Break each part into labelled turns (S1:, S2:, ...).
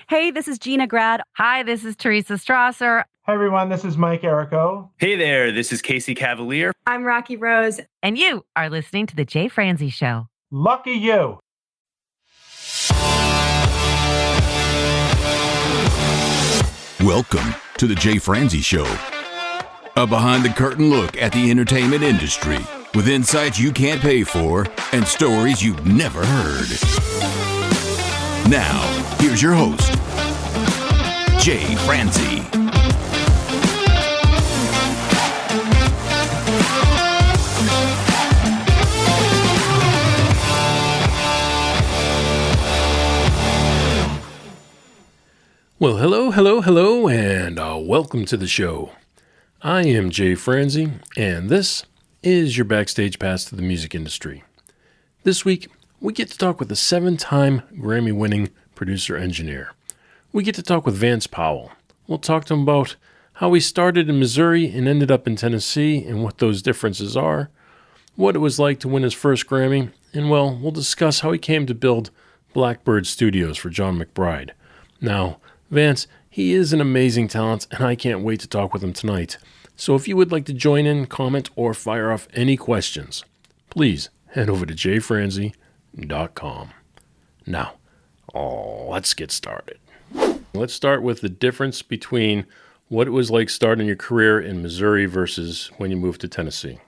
S1: Hey, this is Gina Grad.
S2: Hi, this is Teresa Strasser.
S3: Hi, everyone. This is Mike Errico.
S4: Hey there. This is Casey Cavalier.
S5: I'm Rocky Rose.
S2: And you are listening to The Jay Franzi Show.
S3: Lucky you.
S6: Welcome to The Jay Franzi Show. A behind-the-curtain look at the entertainment industry with insights you can't pay for and stories you've never heard. Now, here's your host, Jay Franzi.
S7: Well, hello, and welcome to the show. I am Jay Franzi, and this is your backstage pass to the music industry. This week, we get to talk with a 7-time Grammy-winning producer-engineer. We get to talk with Vance Powell. We'll talk to him about how he started in Missouri and ended up in Tennessee and what those differences are, what it was like to win his first Grammy, and well, we'll discuss how he came to build Blackbird Studios for John McBride. Now, Vance, he is an amazing talent, and I can't wait to talk with him tonight. So if you would like to join in, comment, or fire off any questions, please head over to jfranzi.com. Now, let's get started. Let's start with the difference between what it was like starting your career in Missouri versus when you moved to Tennessee.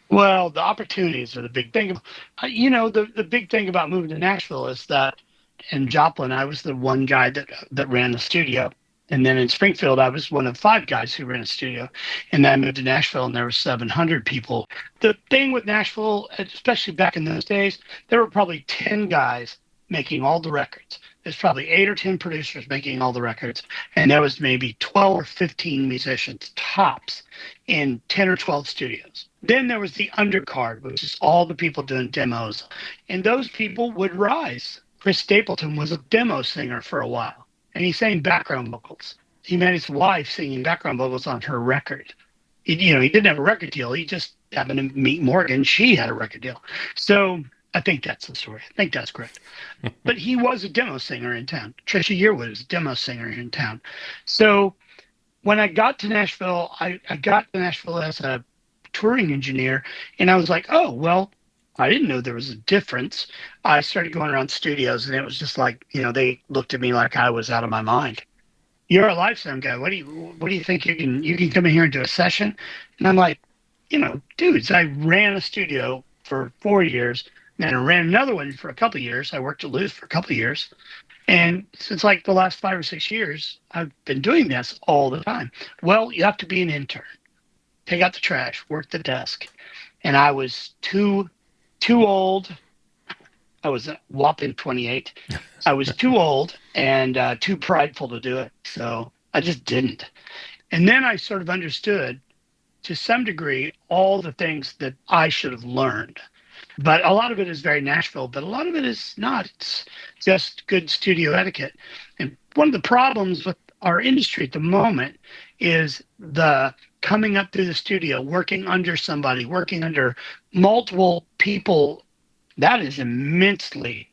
S8: Well, the opportunities are the big thing. The big thing about moving to Nashville is that in Joplin, I was the one guy that ran the studio. And then in Springfield, I was one of 5 guys who ran a studio. And then I moved to Nashville, and there were 700 people. The thing with Nashville, especially back in those days, there were probably 10 guys making all the records. There's probably 8 or 10 producers making all the records. And there was maybe 12 or 15 musicians, tops, in 10 or 12 studios. Then there was the undercard, which is all the people doing demos. And those people would rise. Chris Stapleton was a demo singer for a while, and he sang background vocals. He met his wife singing background vocals on her record. He didn't have a record deal. He just happened to meet Morgan. She had a record deal. So I think that's the story. I think that's correct. But he was a demo singer in town. Trisha Yearwood was a demo singer in town. So when I got to Nashville, I got to Nashville as a touring engineer, and I was like, oh, well, I didn't know there was a difference. I started going around studios, and it was just like, they looked at me like I was out of my mind. You're a live sound guy. What do you think you can come in here and do a session? And I'm like, dudes, I ran a studio for 4 years, and I ran another one for a couple of years. I worked at Luz for a couple of years. And since like the last 5 or 6 years, I've been doing this all the time. Well, you have to be an intern. Take out the trash, work the desk. And I was too old. I was a whopping 28. I was too old and too prideful to do it. So I just didn't. And then I sort of understood to some degree all the things that I should have learned. But a lot of it is very Nashville, but a lot of it is not. It's just good studio etiquette. And one of the problems with our industry at the moment is the coming up through the studio, working under somebody, working under multiple people. That is immensely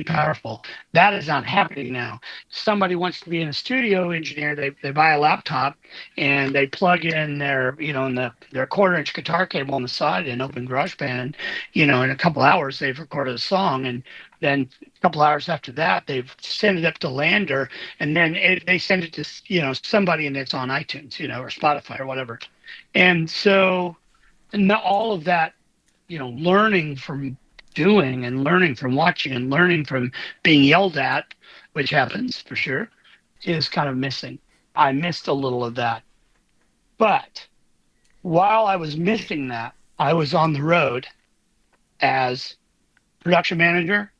S8: powerful. That is not happening now. Somebody wants to be in a studio engineer. They buy a laptop and they plug in their, their 1/4-inch guitar cable on the side and open GarageBand. In a couple hours, they've recorded a song. And then a couple hours after that, they've sent it up to Lander. And then they send it to, somebody, and it's on iTunes, or Spotify or whatever. And so all of that, learning from doing and learning from watching and learning from being yelled at, which happens for sure, is kind of missing. I missed a little of that. But while I was missing that, I was on the road as production manager,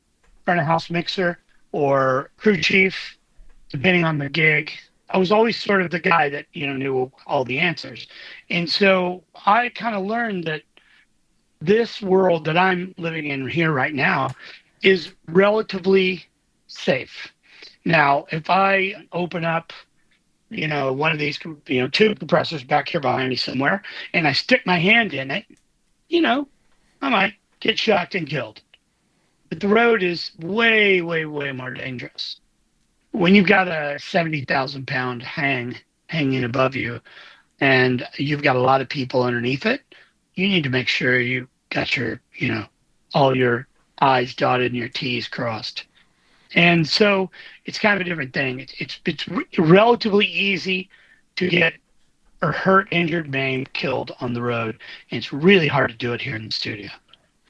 S8: front of house mixer, or crew chief, depending on the gig. I was always sort of the guy that, knew all the answers. And so I kind of learned that this world that I'm living in here right now is relatively safe. Now, if I open up, one of these, tube compressors back here behind me somewhere, and I stick my hand in it, I might get shot and killed. But the road is way, way, way more dangerous. when you've got a 70,000 pound hanging above you and you've got a lot of people underneath it, you need to make sure you got your, all your I's dotted and your T's crossed. And so it's kind of a different thing. It's relatively easy to get or hurt, injured, maimed, killed on the road. And it's really hard to do it here in the studio.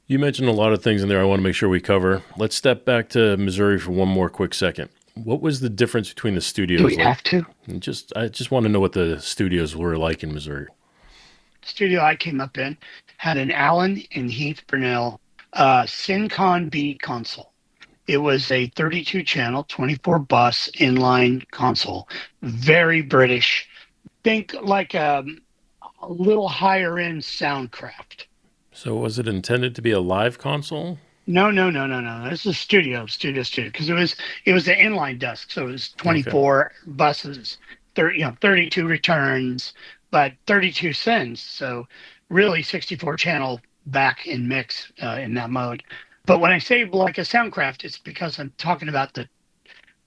S7: You mentioned a lot of things in there I want to make sure we cover. Let's step back to Missouri for one more quick second. What was the difference between the studios?
S8: Do we have to?
S7: I just want to know what the studios were like in Missouri.
S8: The studio I came up in had an Allen and Heath Burnell Syncon B console. It was a 32 channel, 24 bus inline console. Very British. Think like a little higher end Soundcraft.
S7: So was it intended to be a live console?
S8: No. This is studio, because it was an inline desk, so it was 24 buses, 32 returns, but 32 sends. So really 64 channel back in mix in that mode. But when I say like a Soundcraft, it's because I'm talking about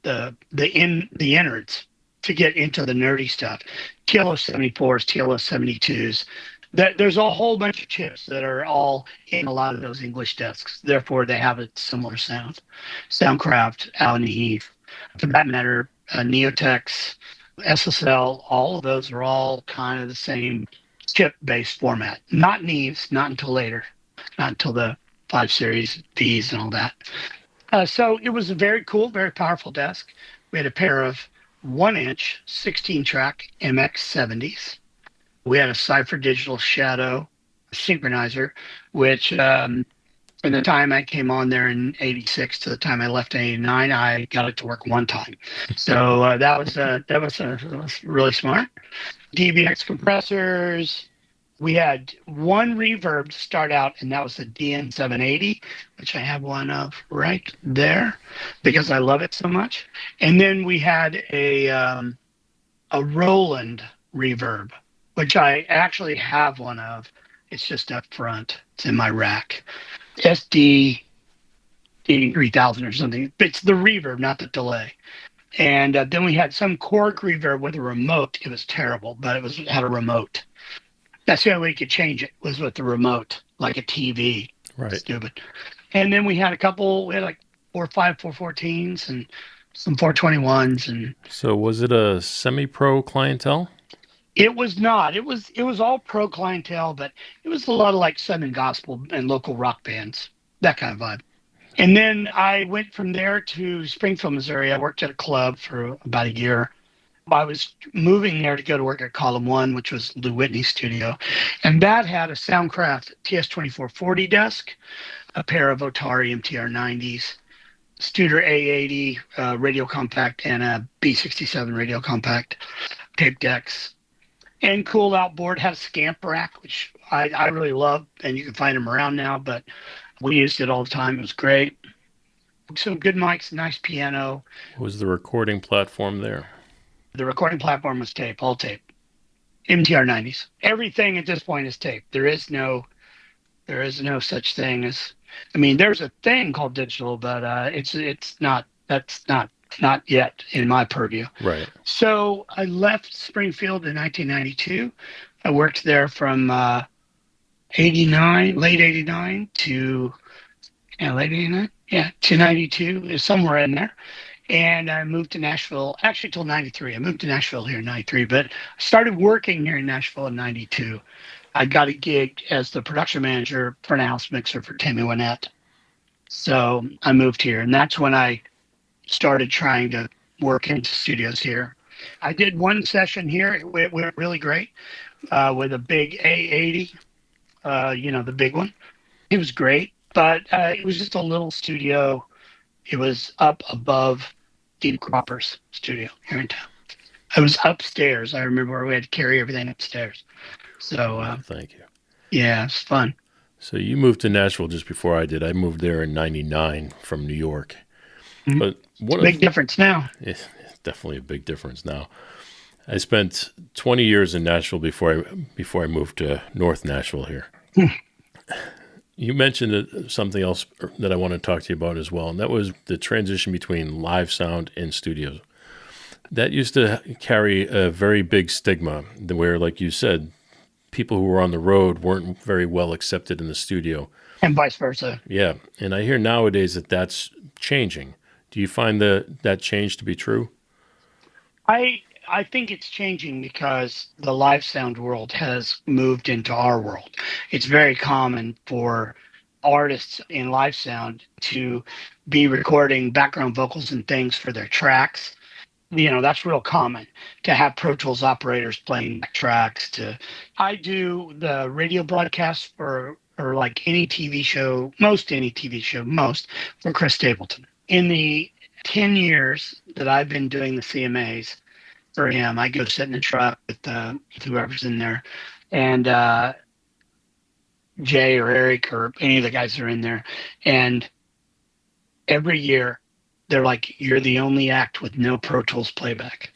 S8: the innards to get into the nerdy stuff. TLO-74s, TLO-72s. There's a whole bunch of chips that are all in a lot of those English desks. Therefore, they have a similar sound. Soundcraft, Allen Heath, for that matter, Neotex, SSL, all of those are all kind of the same chip-based format. Not Neves, not until later, not until the 5 Series Vs and all that. So it was a very cool, very powerful desk. We had a pair of 1-inch 16-track MX70s. We had a Cypher Digital Shadow synchronizer, which from the time I came on there in 86 to the time I left in 89, I got it to work one time. So that was really smart. DBX compressors. We had one reverb to start out, and that was the DN780, which I have one of right there because I love it so much. And then we had a Roland reverb, which I actually have one of. It's just up front. It's in my rack. SD 3000 or something. It's the reverb, not the delay. And then we had some Korg reverb with a remote. It was terrible, but it had a remote. That's the only way you could change it was with the remote, like a TV.
S7: Right.
S8: Stupid. And then we had like 4 or 5 414s and some 421s. And
S7: so was it a semi-pro clientele?
S8: it was not. It was all pro clientele, but it was a lot of like Southern gospel and local rock bands, that kind of vibe. And then I went from there to Springfield, Missouri. I worked at a club for about a year. I was moving there to go to work at Column 1, which was Lou Whitney's studio. And that had a Soundcraft TS2440 desk, a pair of Otari MTR90s, Studer A80 radio compact, and a B67 radio compact, tape decks. And cool outboard, had a Scamp rack, which I really love, and you can find them around now, but we used it all the time. It was great. Some good mics, nice piano.
S7: What was the recording platform there?
S8: The recording platform was tape, all tape. MTR 90s. Everything at this point is tape. There is no such thing as, there's a thing called digital, but that's not yet in my purview.
S7: Right.
S8: So I left Springfield in 1992. I worked there from late 89 to 92, somewhere in there. And I moved to Nashville, actually till 93. I moved to Nashville here in 93, but I started working here in Nashville in 92. I got a gig as the production manager for a house mixer for Tammy Wynette. So I moved here, and that's when I started trying to work into studios here. I did one session here. It went really great with a big A80, the big one. It was great, but it was just a little studio. It was up above Dean Cropper's studio here in town. I was upstairs. I remember we had to carry everything upstairs. So
S7: thank you.
S8: Yeah, it's fun.
S7: So you moved to Nashville just before I did. I moved there in 99 from New York.
S8: Mm-hmm.
S7: But
S8: big difference now.
S7: It's definitely a big difference now. I spent 20 years in Nashville before I moved to North Nashville here. You mentioned something else that I want to talk to you about as well, and that was the transition between live sound and studios. That used to carry a very big stigma where, like you said, people who were on the road weren't very well accepted in the studio.
S8: And vice versa.
S7: Yeah. And I hear nowadays that that's changing. Do you find that change to be true?
S8: I think it's changing because the live sound world has moved into our world. It's very common for artists in live sound to be recording background vocals and things for their tracks. That's real common to have Pro Tools operators playing tracks. I do the radio broadcast for like any TV show, most for Chris Stapleton. In the 10 years that I've been doing the CMAs for him, I go sit in the truck with whoever's in there, and Jay or Eric or any of the guys that are in there, and every year they're like, "You're the only act with no Pro Tools playback."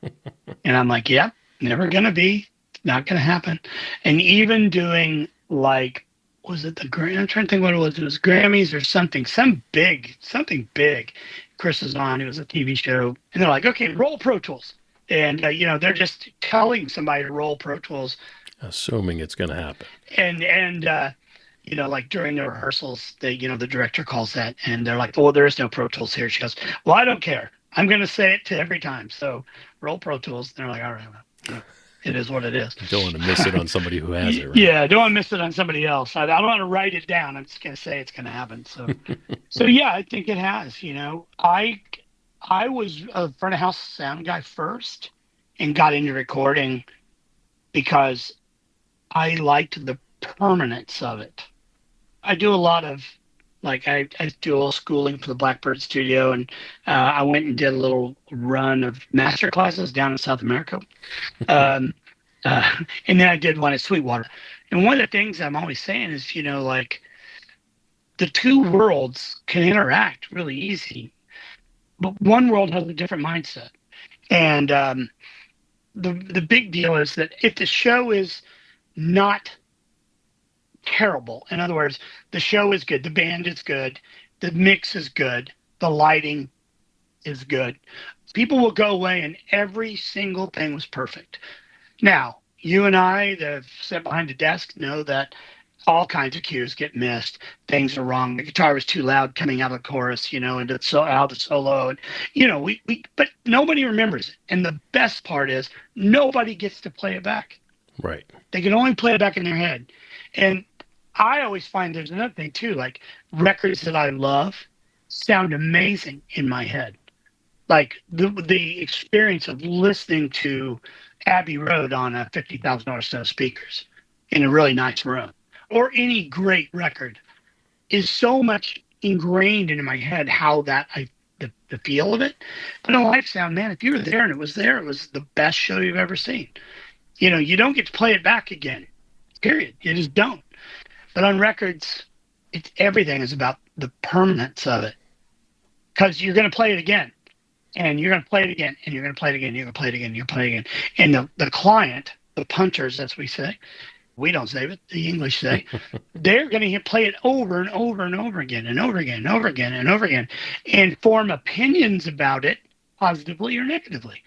S8: And I'm like, "Yep, never gonna be. Not gonna happen." And even doing like, was it the Grammy? I'm trying to think what it was. It was Grammys or something big. Chris was on. It was a TV show, and they're like, "Okay, roll Pro Tools," and they're just telling somebody to roll Pro Tools,
S7: assuming it's going to happen.
S8: And like during the rehearsals, the director calls that, and they're like, "Oh, there is no Pro Tools here." She goes, "Well, I don't care. I'm going to say it to every time. So roll Pro Tools." And they're like, "All right, well, it is what it is."
S7: You don't want to miss it on somebody who has it, right?
S8: Yeah, I don't want to miss it on somebody else. I don't want to write it down. I'm just going to say it's going to happen. So yeah, I think it has. I was a front of house sound guy first, and got into recording because I liked the permanence of it. I do a lot of I do a little schooling for the Blackbird Studio, and I went and did a little run of master classes down in South America. And then I did one at Sweetwater. And one of the things I'm always saying is, the two worlds can interact really easy, but one world has a different mindset. And the big deal is that if the show is not terrible, in other words, the show is good, the band is good, the mix is good, the lighting is good, people will go away and every single thing was perfect. Now, you and I that sit behind the desk know that all kinds of cues get missed. Things are wrong. The guitar was too loud coming out of the chorus, and out of the solo. And, but nobody remembers it. And the best part is nobody gets to play it back.
S7: Right.
S8: They can only play it back in their head. And I always find there's another thing too, like records that I love sound amazing in my head. Like the experience of listening to Abbey Road on a $50,000 set of speakers in a really nice room, or any great record, is so much ingrained into my head how the feel of it. But on live sound, man, if you were there and it was the best show you've ever seen. You don't get to play it back again, period. You just don't. But on records, everything is about the permanence of it, because you're going to play it again, and you're going to play it again, and you're going to play it again, you're going to play it again, you're playing it again. And the client, the punchers, as we say, we don't say it, the English say, they're going to play it over and over and over again, and over again, and over again, and over again, and form opinions about it, positively or negatively.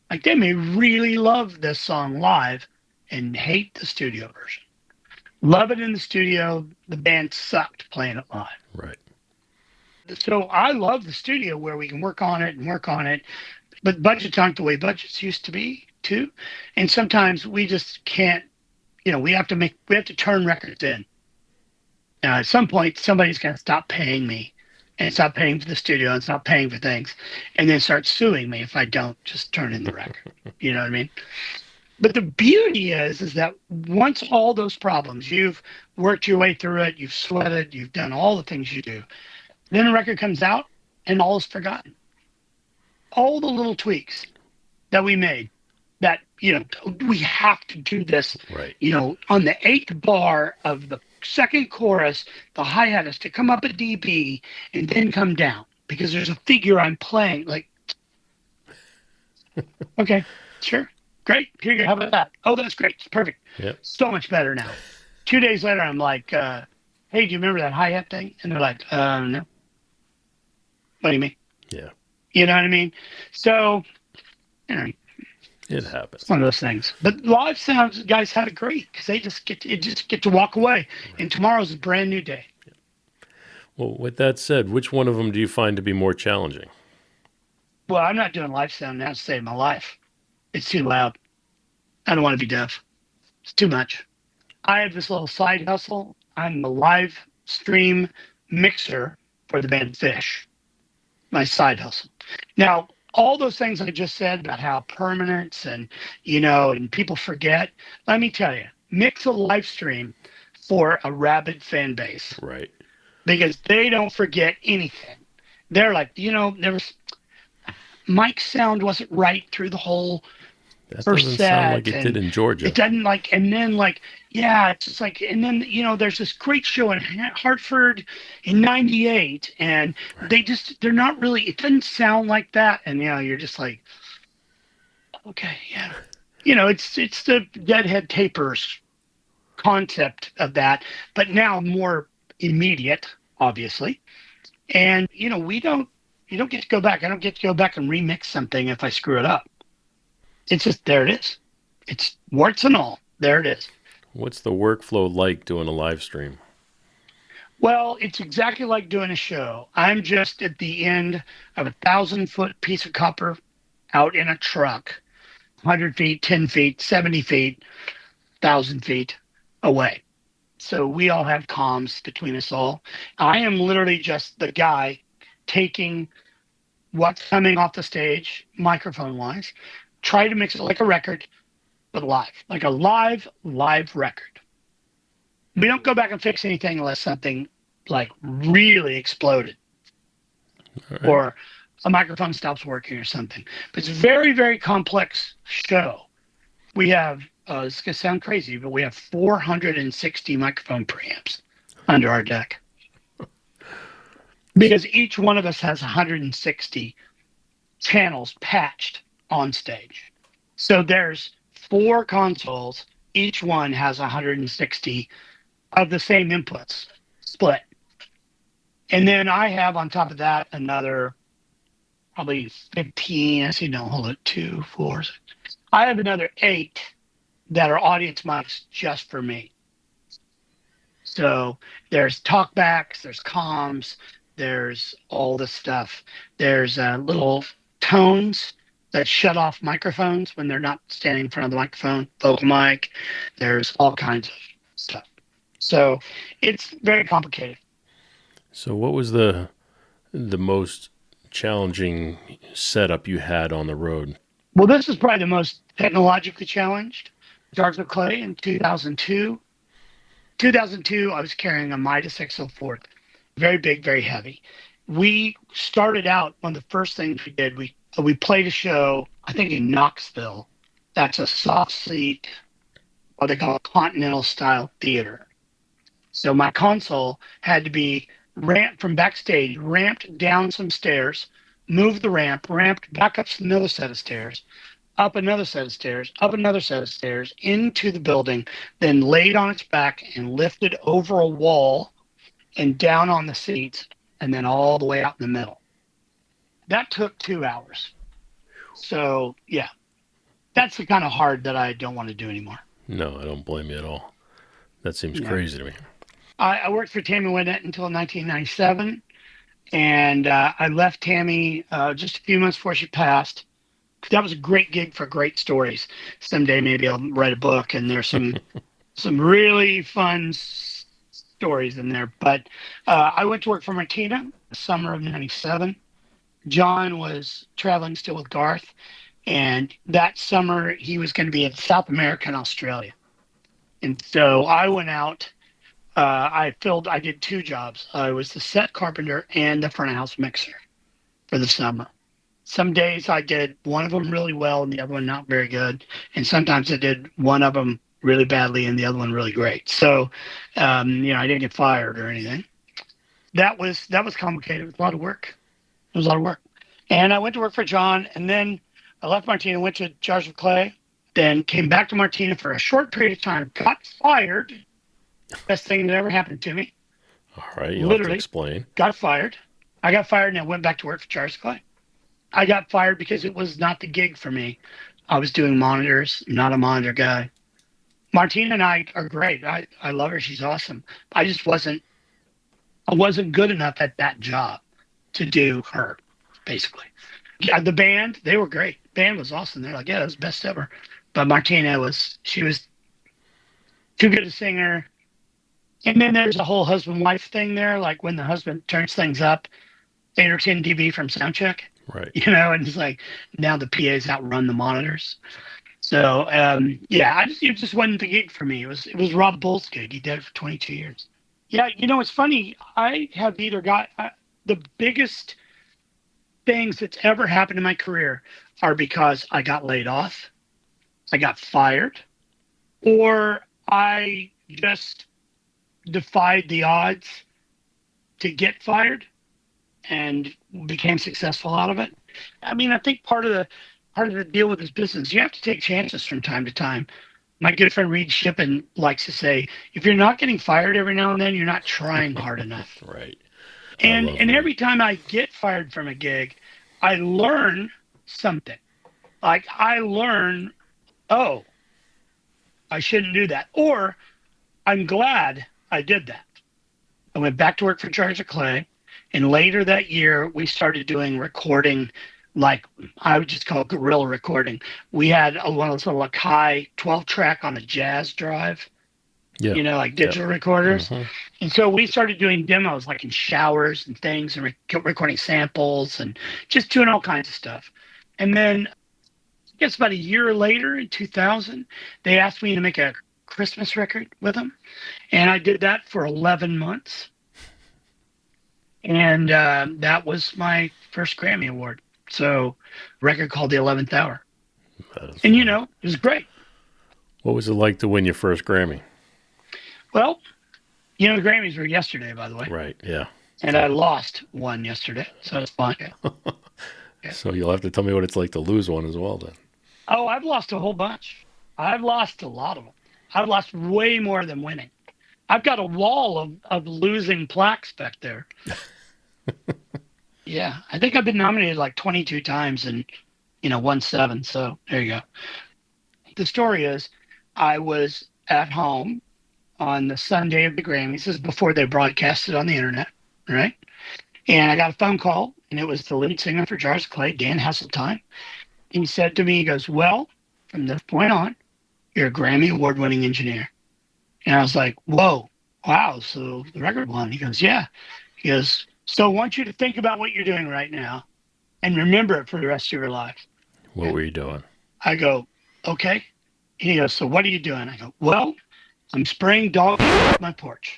S8: Like, they may really love this song live and hate the studio version. Love it in the studio. The band sucked playing it live.
S7: Right.
S8: So I love the studio where we can work on it. But budgets aren't the way budgets used to be, too. And sometimes we just can't, we have to turn records in. Now, at some point, somebody's going to stop paying me and stop paying for the studio and stop paying for things, and then start suing me if I don't just turn in the record. You know what I mean? But the beauty is that once all those problems, you've worked your way through it, you've sweated, you've done all the things you do, then a record comes out and all is forgotten. All the little tweaks that we made, that, we have to do this,
S7: right.
S8: On the 8th bar of the second chorus, the hi-hat is to come up a dB and then come down, because there's a figure I'm playing. Like, okay, sure. Great. Here you go. How about that? Oh, that's great. It's perfect.
S7: Yep.
S8: So much better now. 2 days later, I'm like, hey, do you remember that hi-hat thing? And they're like, no. What do you mean?
S7: Yeah.
S8: You know what I mean? So, you know,
S7: It happens.
S8: it's one of those things. But live sounds, guys have it great because they just get to walk away. And tomorrow's a brand new day.
S7: Well, with that said, which one of them do you find to be more challenging?
S8: Well, I'm not doing live sound now to save my life. It's too loud. I don't want to be deaf. It's too much. I have this little side hustle. I'm a live stream mixer for the band Fish. My side hustle. Now, all those things I just said about how permanence and, and people forget, let me tell you, mix a live stream for a rabid fan base.
S7: Right.
S8: Because they don't forget anything. They're like, there was Mike's sound wasn't right through the whole
S7: That
S8: first
S7: doesn't
S8: set.
S7: sound like it did in Georgia.
S8: It doesn't and then it's just like, and then, there's this great show in Hartford in 98 and they're not really, it doesn't sound like that. And, you're just like, okay, yeah. It's the Deadhead Tapers concept of that, but now more immediate, obviously. And, you don't get to go back. I don't get to go back and remix something if I screw it up. It's just, there it is. It's warts and all. There it is.
S7: What's the workflow like doing a live stream?
S8: Well, it's exactly like doing a show. I'm just at the end of 1,000-foot piece of copper out in a truck, 100 feet, 10 feet, 70 feet, 1,000 feet away. So we all have comms between us all. I am literally just the guy taking what's coming off the stage, microphone-wise, try to mix it like a record, but live, like a live record. We don't go back and fix anything unless something like really exploded
S7: Right.
S8: or a microphone stops working or something. But it's a very, very complex show. We have, it's going to sound crazy, but we have 460 microphone preamps under our deck. Because each one of us has 160 channels patched on stage. So there's 4 consoles. Each one has 160 of the same inputs split. And then I have on top of that another probably 15. Hold it, 2, 4, 6. I have another 8 that are audience mics just for me. So there's talkbacks, there's comms, there's all this stuff. There's little tones that shut off microphones when they're not standing in front of the microphone, vocal mic. There's all kinds of stuff. So it's very complicated.
S7: So what was the most challenging setup you had on the road?
S8: Well, this is probably the most technologically challenged. Jars of Clay in 2002. 2002, I was carrying a Midas XL4, very big, very heavy. We started out, one of the first things we did, we played a show, I think in Knoxville. That's a soft seat, what they call a continental style theater. So my console had to be ramped from backstage, ramped down some stairs, moved the ramp, ramped back up another set of stairs, up another set of stairs, up another set of stairs, into the building, then laid on its back and lifted over a wall and down on the seats, and then all the way out in the middle. That took 2 hours. So, yeah, that's the kind of hard that I don't want to do anymore.
S7: No, I don't blame you at all. That seems crazy to me.
S8: I worked for Tammy Wynette until 1997, and I left Tammy just a few months before she passed. That was a great gig for great stories. Someday maybe I'll write a book, and there's some really fun stories in there. But I went to work for Martina the summer of 97. John was traveling still with Garth, and that summer he was going to be in South America and Australia. And so I went out. I did 2 jobs. I was the set carpenter and the front of house mixer for the summer. Some days I did one of them really well and the other one not very good. And sometimes I did one of them really badly and the other one really great. So, I didn't get fired or anything. That was complicated. It was a lot of work. And I went to work for John, and then I left Martina, went to Jars of Clay, then came back to Martina for a short period of time, got fired. Best thing that ever happened to me.
S7: All right, you'll have to
S8: Literally
S7: explain.
S8: got fired. I got fired and I went back to work for Charles Clay. I got fired because it was not the gig for me. I was doing monitors, not a monitor guy. Martina and I are great. I love her. She's awesome. I wasn't good enough at that job to do her, basically. Yeah, the band, they were great. Band was awesome. They're like, yeah, it was best ever. But Martina she was too good a singer. And then there's a whole husband-wife thing there. Like when the husband turns things up, 8 or 10 dB from soundcheck,
S7: Right.
S8: and it's like now the PAs outrun the monitors. So it just wasn't the gig for me. It was Rob Bull's gig. He did it for 22 years. Yeah, it's funny. I have either got the biggest things that's ever happened in my career are because I got laid off, I got fired, or I just defied the odds to get fired and became successful out of it. I mean, I think part of the deal with this business, you have to take chances from time to time. My good friend Reed Shippen likes to say, if you're not getting fired every now and then, you're not trying hard enough.
S7: Right.
S8: And every time I get fired from a gig, I learn something. Like I learn, oh, I shouldn't do that. Or I'm glad I did that. I went back to work for Charles Clay. And later that year, we started doing recording, like I would just call it guerrilla recording. We had one of those little Akai 12-track on a jazz drive, like digital recorders.
S7: Mm-hmm.
S8: And so we started doing demos like in showers and things and recording samples and just doing all kinds of stuff. And then I guess about a year later in 2000, they asked me to make a Christmas record with them. And I did that for 11 months. And that was my first Grammy Award. So a record called The 11th Hour. And, it was great.
S7: What was it like to win your first Grammy?
S8: Well, the Grammys were yesterday, by the way.
S7: Right, yeah.
S8: And I lost one yesterday, so it's fine.
S7: So you'll have to tell me what it's like to lose one as well then.
S8: Oh, I've lost a whole bunch. I've lost a lot of them. I've lost way more than winning. I've got a wall of losing plaques back there. Yeah, I think I've been nominated like 22 times and, won 7. So there you go. The story is I was at home on the Sunday of the Grammys. This is before they broadcast it on the internet, right? And I got a phone call, and it was the lead singer for Charles Clay, Dan Hasseltine. He said to me, he goes, well, from this point on, you're a Grammy award-winning engineer. And I was like, whoa, wow, so the record won. He goes, yeah. He goes, so I want you to think about what you're doing right now and remember it for the rest of your life.
S7: What were you doing?
S8: I go, okay. He goes, so what are you doing? I go, well, I'm spraying dog food off my porch.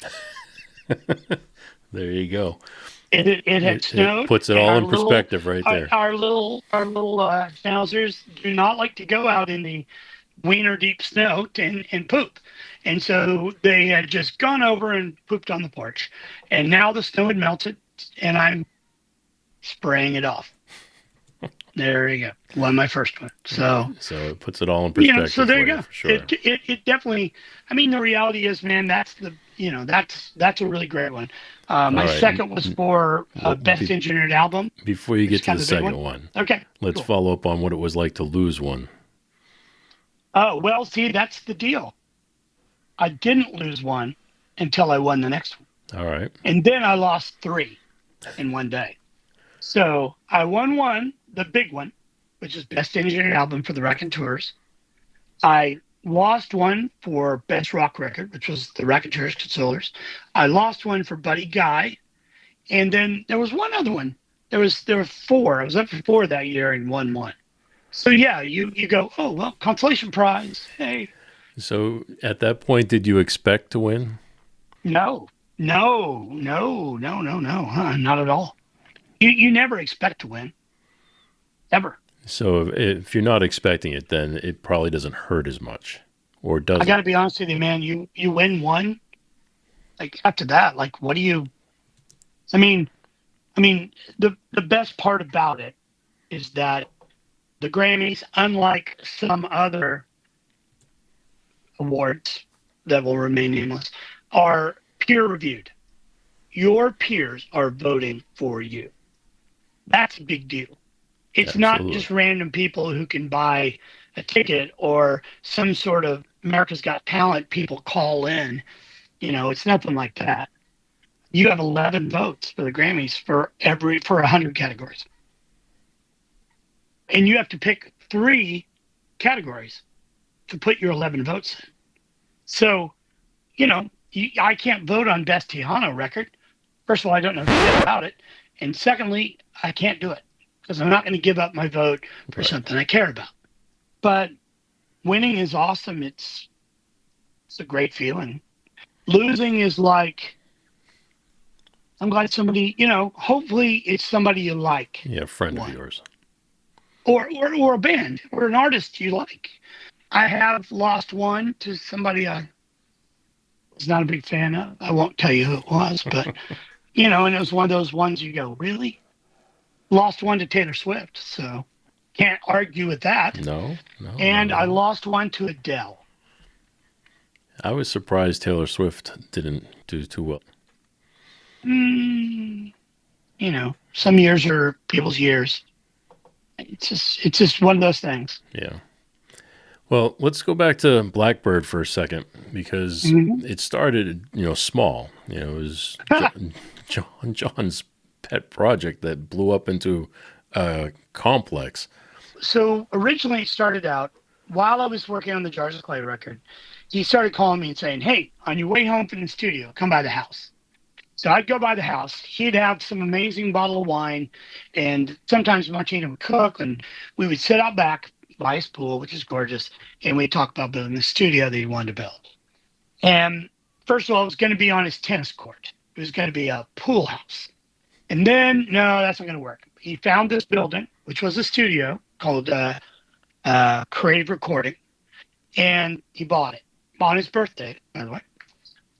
S7: There you go.
S8: It had snowed.
S7: It puts it all in perspective right there.
S8: Our little schnauzers do not like to go out in the wiener deep snow and poop. And so they had just gone over and pooped on the porch. And now the snow had melted, and I'm spraying it off. There you go. Won my first one. So
S7: it puts it all in perspective.
S8: So there you go.
S7: For sure.
S8: It definitely. I mean, the reality is, man, that's a really great one. My second was for Best Engineered Album.
S7: Before you get to the second one,
S8: okay,
S7: let's follow up on what it was like to lose one.
S8: Oh, well, see, that's the deal. I didn't lose one until I won the next one.
S7: All right.
S8: And then I lost 3 in one day. So I won one, the big one, which is Best Engineered Album for the Raconteurs. I lost one for Best Rock Record, which was the Raconteurs Consolers. I lost one for Buddy Guy. And then there was one other one. There were 4. I was up for 4 that year and won 1. So yeah, you go, oh, well, consolation prize. Hey.
S7: So at that point, did you expect to win?
S8: No, not at all. You never expect to win, ever.
S7: So if you're not expecting it, then it probably doesn't hurt as much, or does it?
S8: I got to be honest with you, man. You win one, like after that, like what do you? I mean, the best part about it is that the Grammys, unlike some other awards that will remain nameless, are peer reviewed. your peers are voting for you. That's a big deal. It's not just random people who can buy a ticket or some sort of America's Got Talent people call in. It's nothing like that. You have 11 votes for the Grammys for 100 categories. And you have to pick 3 categories to put your 11 votes in. So, I can't vote on Best Tejano record. First of all, I don't know shit about it. And secondly, I can't do it because I'm not going to give up my vote for something I care about. But winning is awesome. It's a great feeling. Losing is like, I'm glad somebody, hopefully it's somebody you like.
S7: Yeah, a friend of yours.
S8: Or a band or an artist you like. I have lost one to somebody I was not a big fan of. I won't tell you who it was, but, and it was one of those ones you go, really? Lost one to Taylor Swift, so can't argue with that.
S7: No.
S8: And I lost one to Adele.
S7: I was surprised Taylor Swift didn't do too well.
S8: Some years are people's years. It's just one of those things.
S7: Yeah. Well, let's go back to Blackbird for a second because it started, small. It was John's pet project that blew up into a complex.
S8: So originally it started out while I was working on the Jars of Clay record. He started calling me and saying, "Hey, on your way home from the studio, come by the house." So I'd go by the house. He'd have some amazing bottle of wine, and sometimes Martina would cook, and we would sit out back by his pool, which is gorgeous, and we'd talk about building the studio that he wanted to build. And first of all, it was going to be on his tennis court. It was going to be a pool house. And then, no, that's not going to work. He found this building, which was a studio called Creative Recording, and he bought it on his birthday, by the way.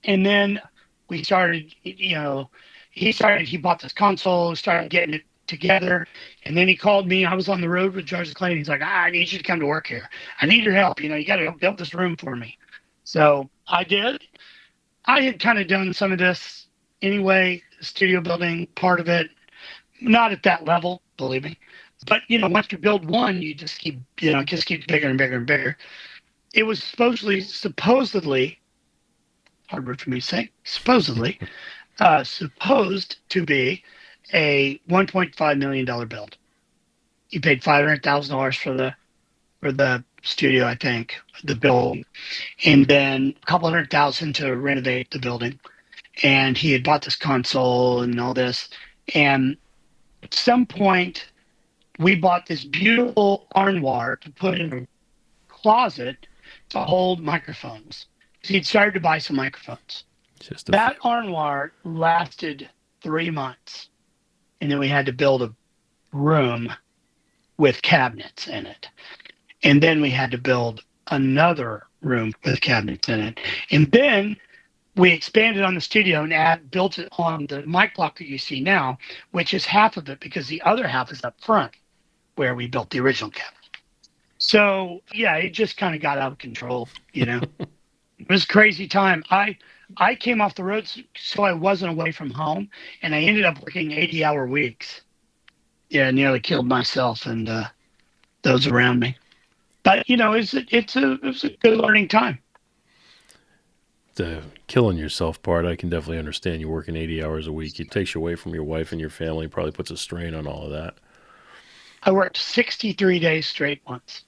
S8: And then we started, he bought this console, started getting it together. And then he called me. I was on the road with Jars of Clay. And he's like, I need you to come to work here. I need your help. You got to build this room for me. So I did. I had kind of done some of this anyway, studio building, part of it. Not at that level, believe me. But, once you build one, you just keep, it just keeps bigger and bigger and bigger. It was supposedly, hard word for me to say, supposed to be a $1.5 million build. He paid $500,000 for the studio, I think, the build, and then a couple $100,000 to renovate the building. And he had bought this console and all this. And at some point, we bought this beautiful armoire to put in a closet to hold microphones. So he'd started to buy some microphones. That armoire lasted 3 months. And then we had to build a room with cabinets in it. And then we had to build another room with cabinets in it. And then we expanded on the studio and built it on the mic block that you see now, which is half of it because the other half is up front where we built the original cabinet. So, yeah, it just kind of got out of control, It was a crazy time. I came off the road so I wasn't away from home, and I ended up working 80-hour weeks. Yeah, nearly killed myself and those around me. But, it was a good learning time.
S7: The killing yourself part, I can definitely understand. You're working 80 hours a week. It takes you away from your wife and your family, probably puts a strain on all of that.
S8: I worked 63 days straight once.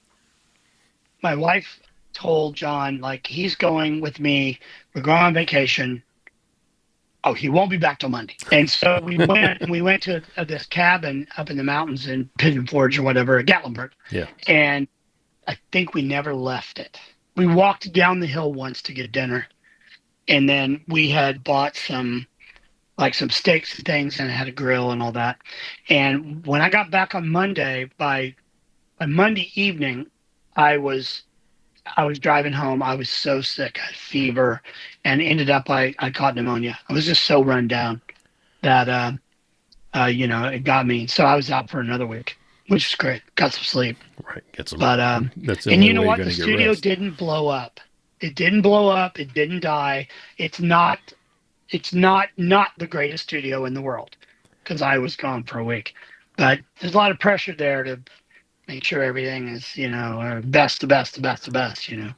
S8: My wife told John, he's going with me. We're going on vacation. Oh, he won't be back till Monday. And so we went to this cabin up in the mountains in Pigeon Forge or whatever, Gatlinburg. Yeah. And I think we never left it. We walked down the hill once to get dinner. And then we had bought some steaks and things and had a grill and all that. And when I got back on Monday, by Monday evening, I was driving home. I was so sick. I had fever and ended up, I caught pneumonia. I was just so run down that, it got me. So I was out for another week, which is great. Got some sleep.
S7: Right. Get some.
S8: But,
S7: that's the
S8: and
S7: only
S8: you know
S7: way
S8: what?
S7: you're
S8: The
S7: gonna get
S8: studio
S7: rest.
S8: didn't blow up. It didn't blow up. It didn't die. It's not it's not the greatest studio in the world because I was gone for a week. But there's a lot of pressure there to make sure everything is, the best,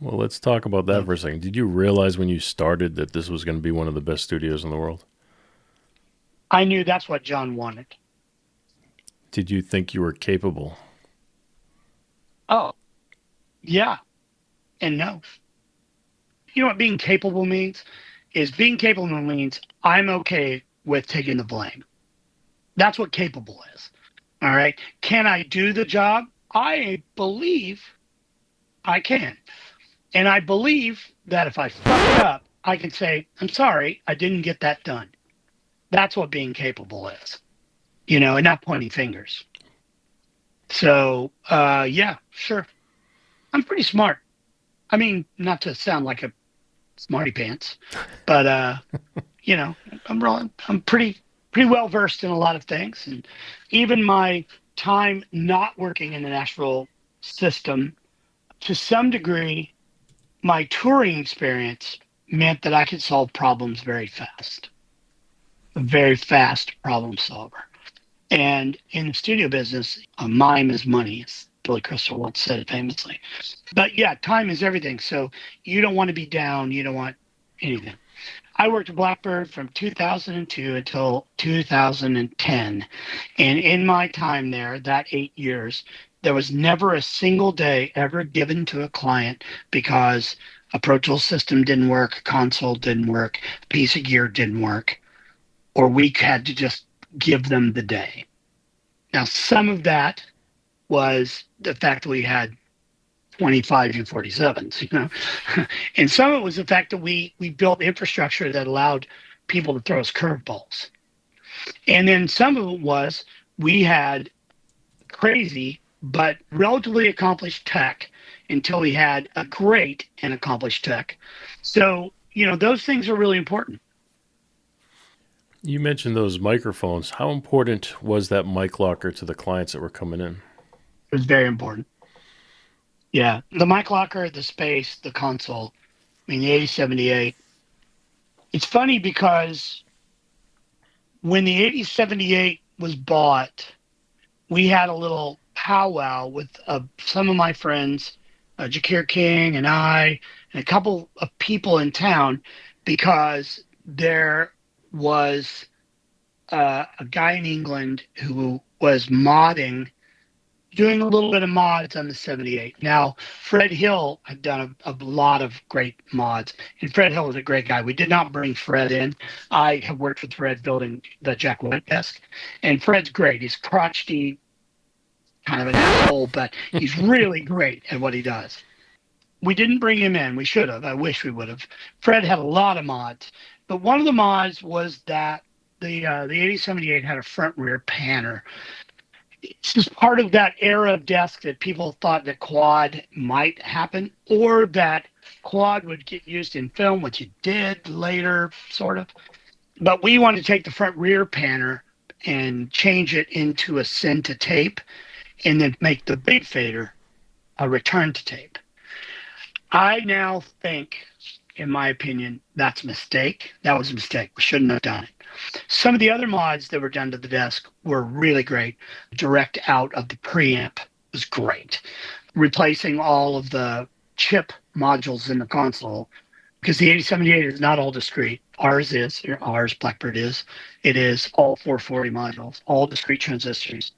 S7: Well, let's talk about that for a second. Did you realize when you started that this was going to be one of the best studios in the world?
S8: I knew that's what John wanted.
S7: Did you think you were capable?
S8: Oh, yeah. And no. You know what being capable means? Being capable means I'm okay with taking the blame. That's what capable is. All right. Can I do the job? I believe I can. And I believe that if I fuck it up, I can say, I'm sorry, I didn't get that done. That's what being capable is, and not pointing fingers. So, yeah, sure. I'm pretty smart. I mean, not to sound like a smarty pants, but, I'm pretty well versed in a lot of things. And even my time not working in the Nashville system, to some degree, my touring experience meant that I could solve problems very fast. A very fast problem solver. And in the studio business, mime is money, as Billy Crystal once said famously. But yeah, time is everything. So you don't want to be down. You don't want anything. I worked at Blackbird from 2002 until 2010. And in my time there, that 8 years, there was never a single day ever given to a client because a Pro Tools system didn't work, a console didn't work, a piece of gear didn't work, or we had to just give them the day. Now, some of that was the fact that we had 25 U47s, and some of it was the fact that we built infrastructure that allowed people to throw us curveballs. And then some of it was we had crazy but relatively accomplished tech until we had a great and accomplished tech. So, those things are really important.
S7: You mentioned those microphones. How important was that mic locker to the clients that were coming in?
S8: It was very important. Yeah. The mic locker, the space, the console. I mean, the 8078. It's funny because when the 8078 was bought, we had a little powwow with some of my friends, Jakir King and I, and a couple of people in town, because there was a guy in England who was doing a little bit of mods on the 78. Now, Fred Hill had done a lot of great mods, and Fred Hill was a great guy. We did not bring Fred in. I have worked with Fred building the Jack White desk, and Fred's great. He's crotchety, kind of an asshole, but he's really great at what he does. We didn't bring him in. We should have. I wish we would have. Fred had a lot of mods, but one of the mods was that the 8078 had a front-rear panner. It's just part of that era of desk that people thought that quad might happen, or that quad would get used in film, which it did later, sort of. But we wanted to take the front-rear panner and change it into a send to tape, and then make the big fader a return to tape. I now think, in my opinion, that's a mistake. That was a mistake. We shouldn't have done it. Some of the other mods that were done to the desk were really great. Direct out of the preamp was great. Replacing all of the chip modules in the console, because the 8078 is not all discrete. Ours, Blackbird is. It is all 440 modules, all discrete transistors.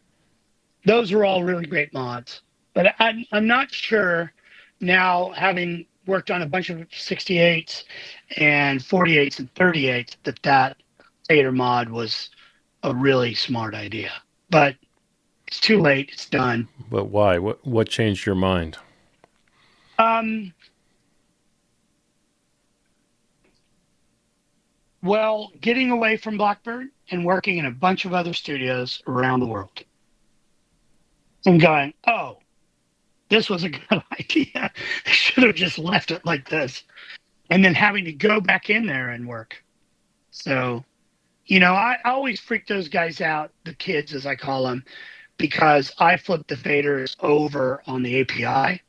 S8: Those are all really great mods. But I'm not sure now, having worked on a bunch of 68s and 48s and 38s, that fader mod was a really smart idea. But it's too late. It's done.
S7: But why? What changed your mind?
S8: Well, getting away from Blackbird and working in a bunch of other studios around the world. And going, oh, this was a good idea. I should have just left it like this. And then having to go back in there and work. So, I always freak those guys out, the kids as I call them, because I flip the faders over on the API,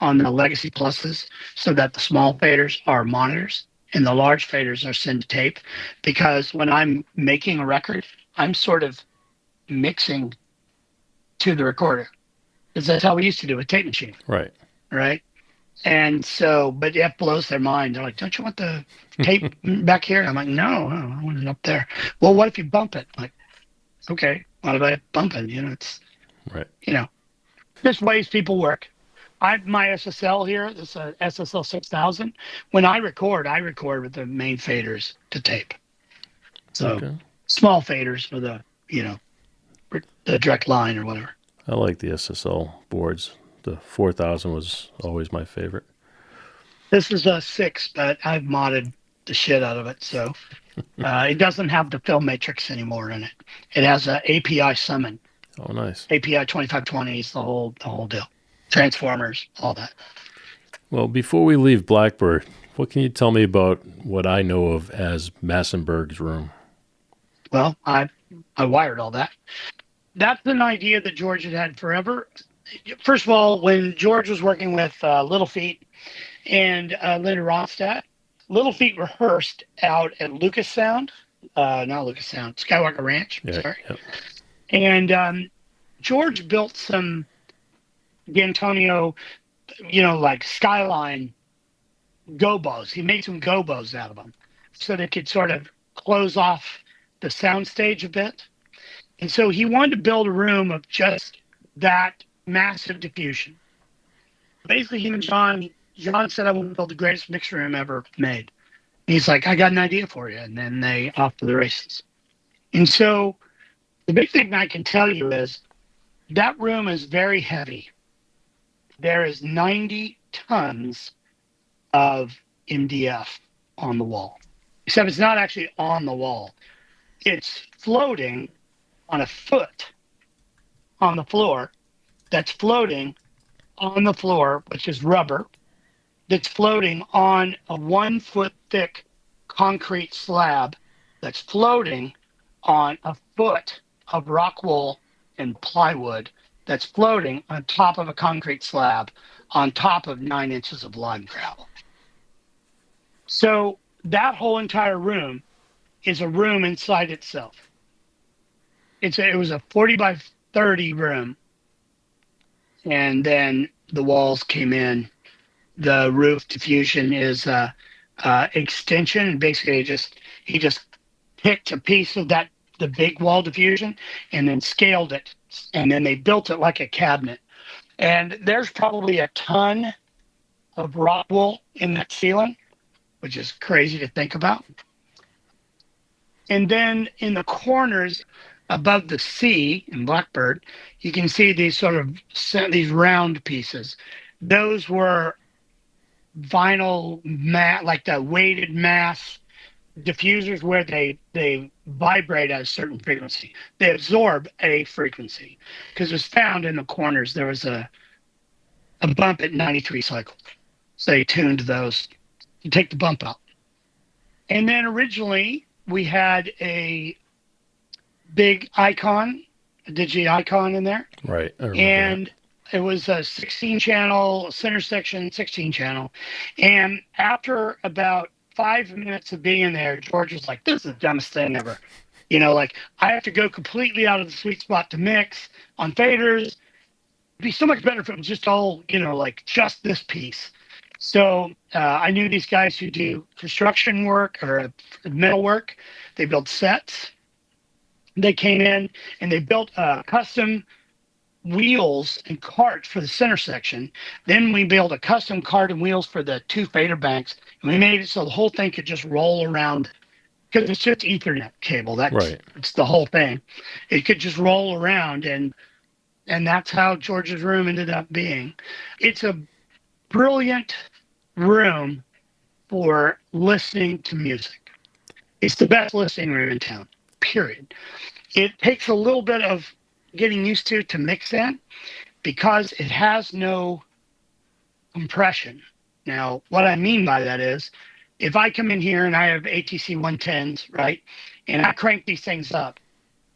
S8: on the Legacy Pluses, so that the small faders are monitors. and the large faders are sent to tape, because when I'm making a record, I'm sort of mixing to the recorder, because that's how we used to do with tape machine,
S7: Right.
S8: right? And so, but it blows their mind. They're like, "Don't you want the tape back here?" I'm like, "No, I want it up there." Well, what if you bump it? I'm like, okay, what if I bump it? It's
S7: Right.
S8: There's ways people work. I have my SSL here. This is a SSL 6000. When I record with the main faders to tape. So
S7: Okay.
S8: small faders for the the direct line or whatever.
S7: I like the SSL boards. The 4000 was always my favorite.
S8: This is a 6, but I've modded the shit out of it. So it doesn't have the film matrix anymore in it. It has a API summon.
S7: Oh, nice.
S8: API 2520 is the whole deal. Transformers, all that.
S7: Well, before we leave Blackbird, what can you tell me about what I know of as Massenberg's room?
S8: Well, I wired all that. That's an idea that George had forever. First of all, when George was working with Little Feat and Linda Ronstadt, Little Feat rehearsed out at Lucas Sound, not Lucas Sound, Skywalker Ranch.
S7: Yeah,
S8: Sorry.
S7: yep.
S8: And George built some D'Antonio, like Skyline gobos. He made some gobos out of them so they could sort of close off the soundstage a bit. And so he wanted to build a room of just that massive diffusion. Basically, him and John said, "I want to build the greatest mix room ever made." And he's like, "I got an idea for you." And then they off to the races. And so the big thing I can tell you is that room is very heavy. There is 90 tons of MDF on the wall, except it's not actually on the wall. It's floating on a foot on the floor, that's floating on the floor, which is rubber, that's floating on a 1 foot thick concrete slab that's floating on a foot of rock wool and plywood that's floating on top of a concrete slab on top of 9 inches of lime gravel. So that whole entire room is a room inside itself. It was a 40 by 30 room. And then the walls came in. The roof diffusion is extension. Basically, he just picked a piece of the big wall diffusion and then scaled it. And then they built it like a cabinet. And there's probably a ton of rock wool in that ceiling, which is crazy to think about. And then in the corners above the C in Blackbird, you can see these these round pieces. Those were vinyl mat, like the weighted mass diffusers where they vibrate at a certain frequency. They absorb a frequency because it was found in the corners. There was a bump at 93 cycles. So they tuned those to take the bump out. And then originally we had a big icon, a digi icon in there.
S7: Right.
S8: And it was a 16 channel, center section, 16 channel. And after about 5 minutes of being in there, George was like, "This is the dumbest thing ever." I have to go completely out of the sweet spot to mix on faders. It'd be so much better if it was just all, just this piece. So I knew these guys who do construction work or metal work. They build sets. They came in and they built custom wheels and carts for the center section. Then we built a custom cart and wheels for the 2 fader banks. And we made it so the whole thing could just roll around because it's just Ethernet cable. It's the whole thing. It could just roll around, and that's how George's room ended up being. It's a brilliant room for listening to music. It's the best listening room in town, period. It takes a little bit of getting used to mix in because it has no compression. Now, what I mean by that is if I come in here and I have ATC 110s, right, and I crank these things up,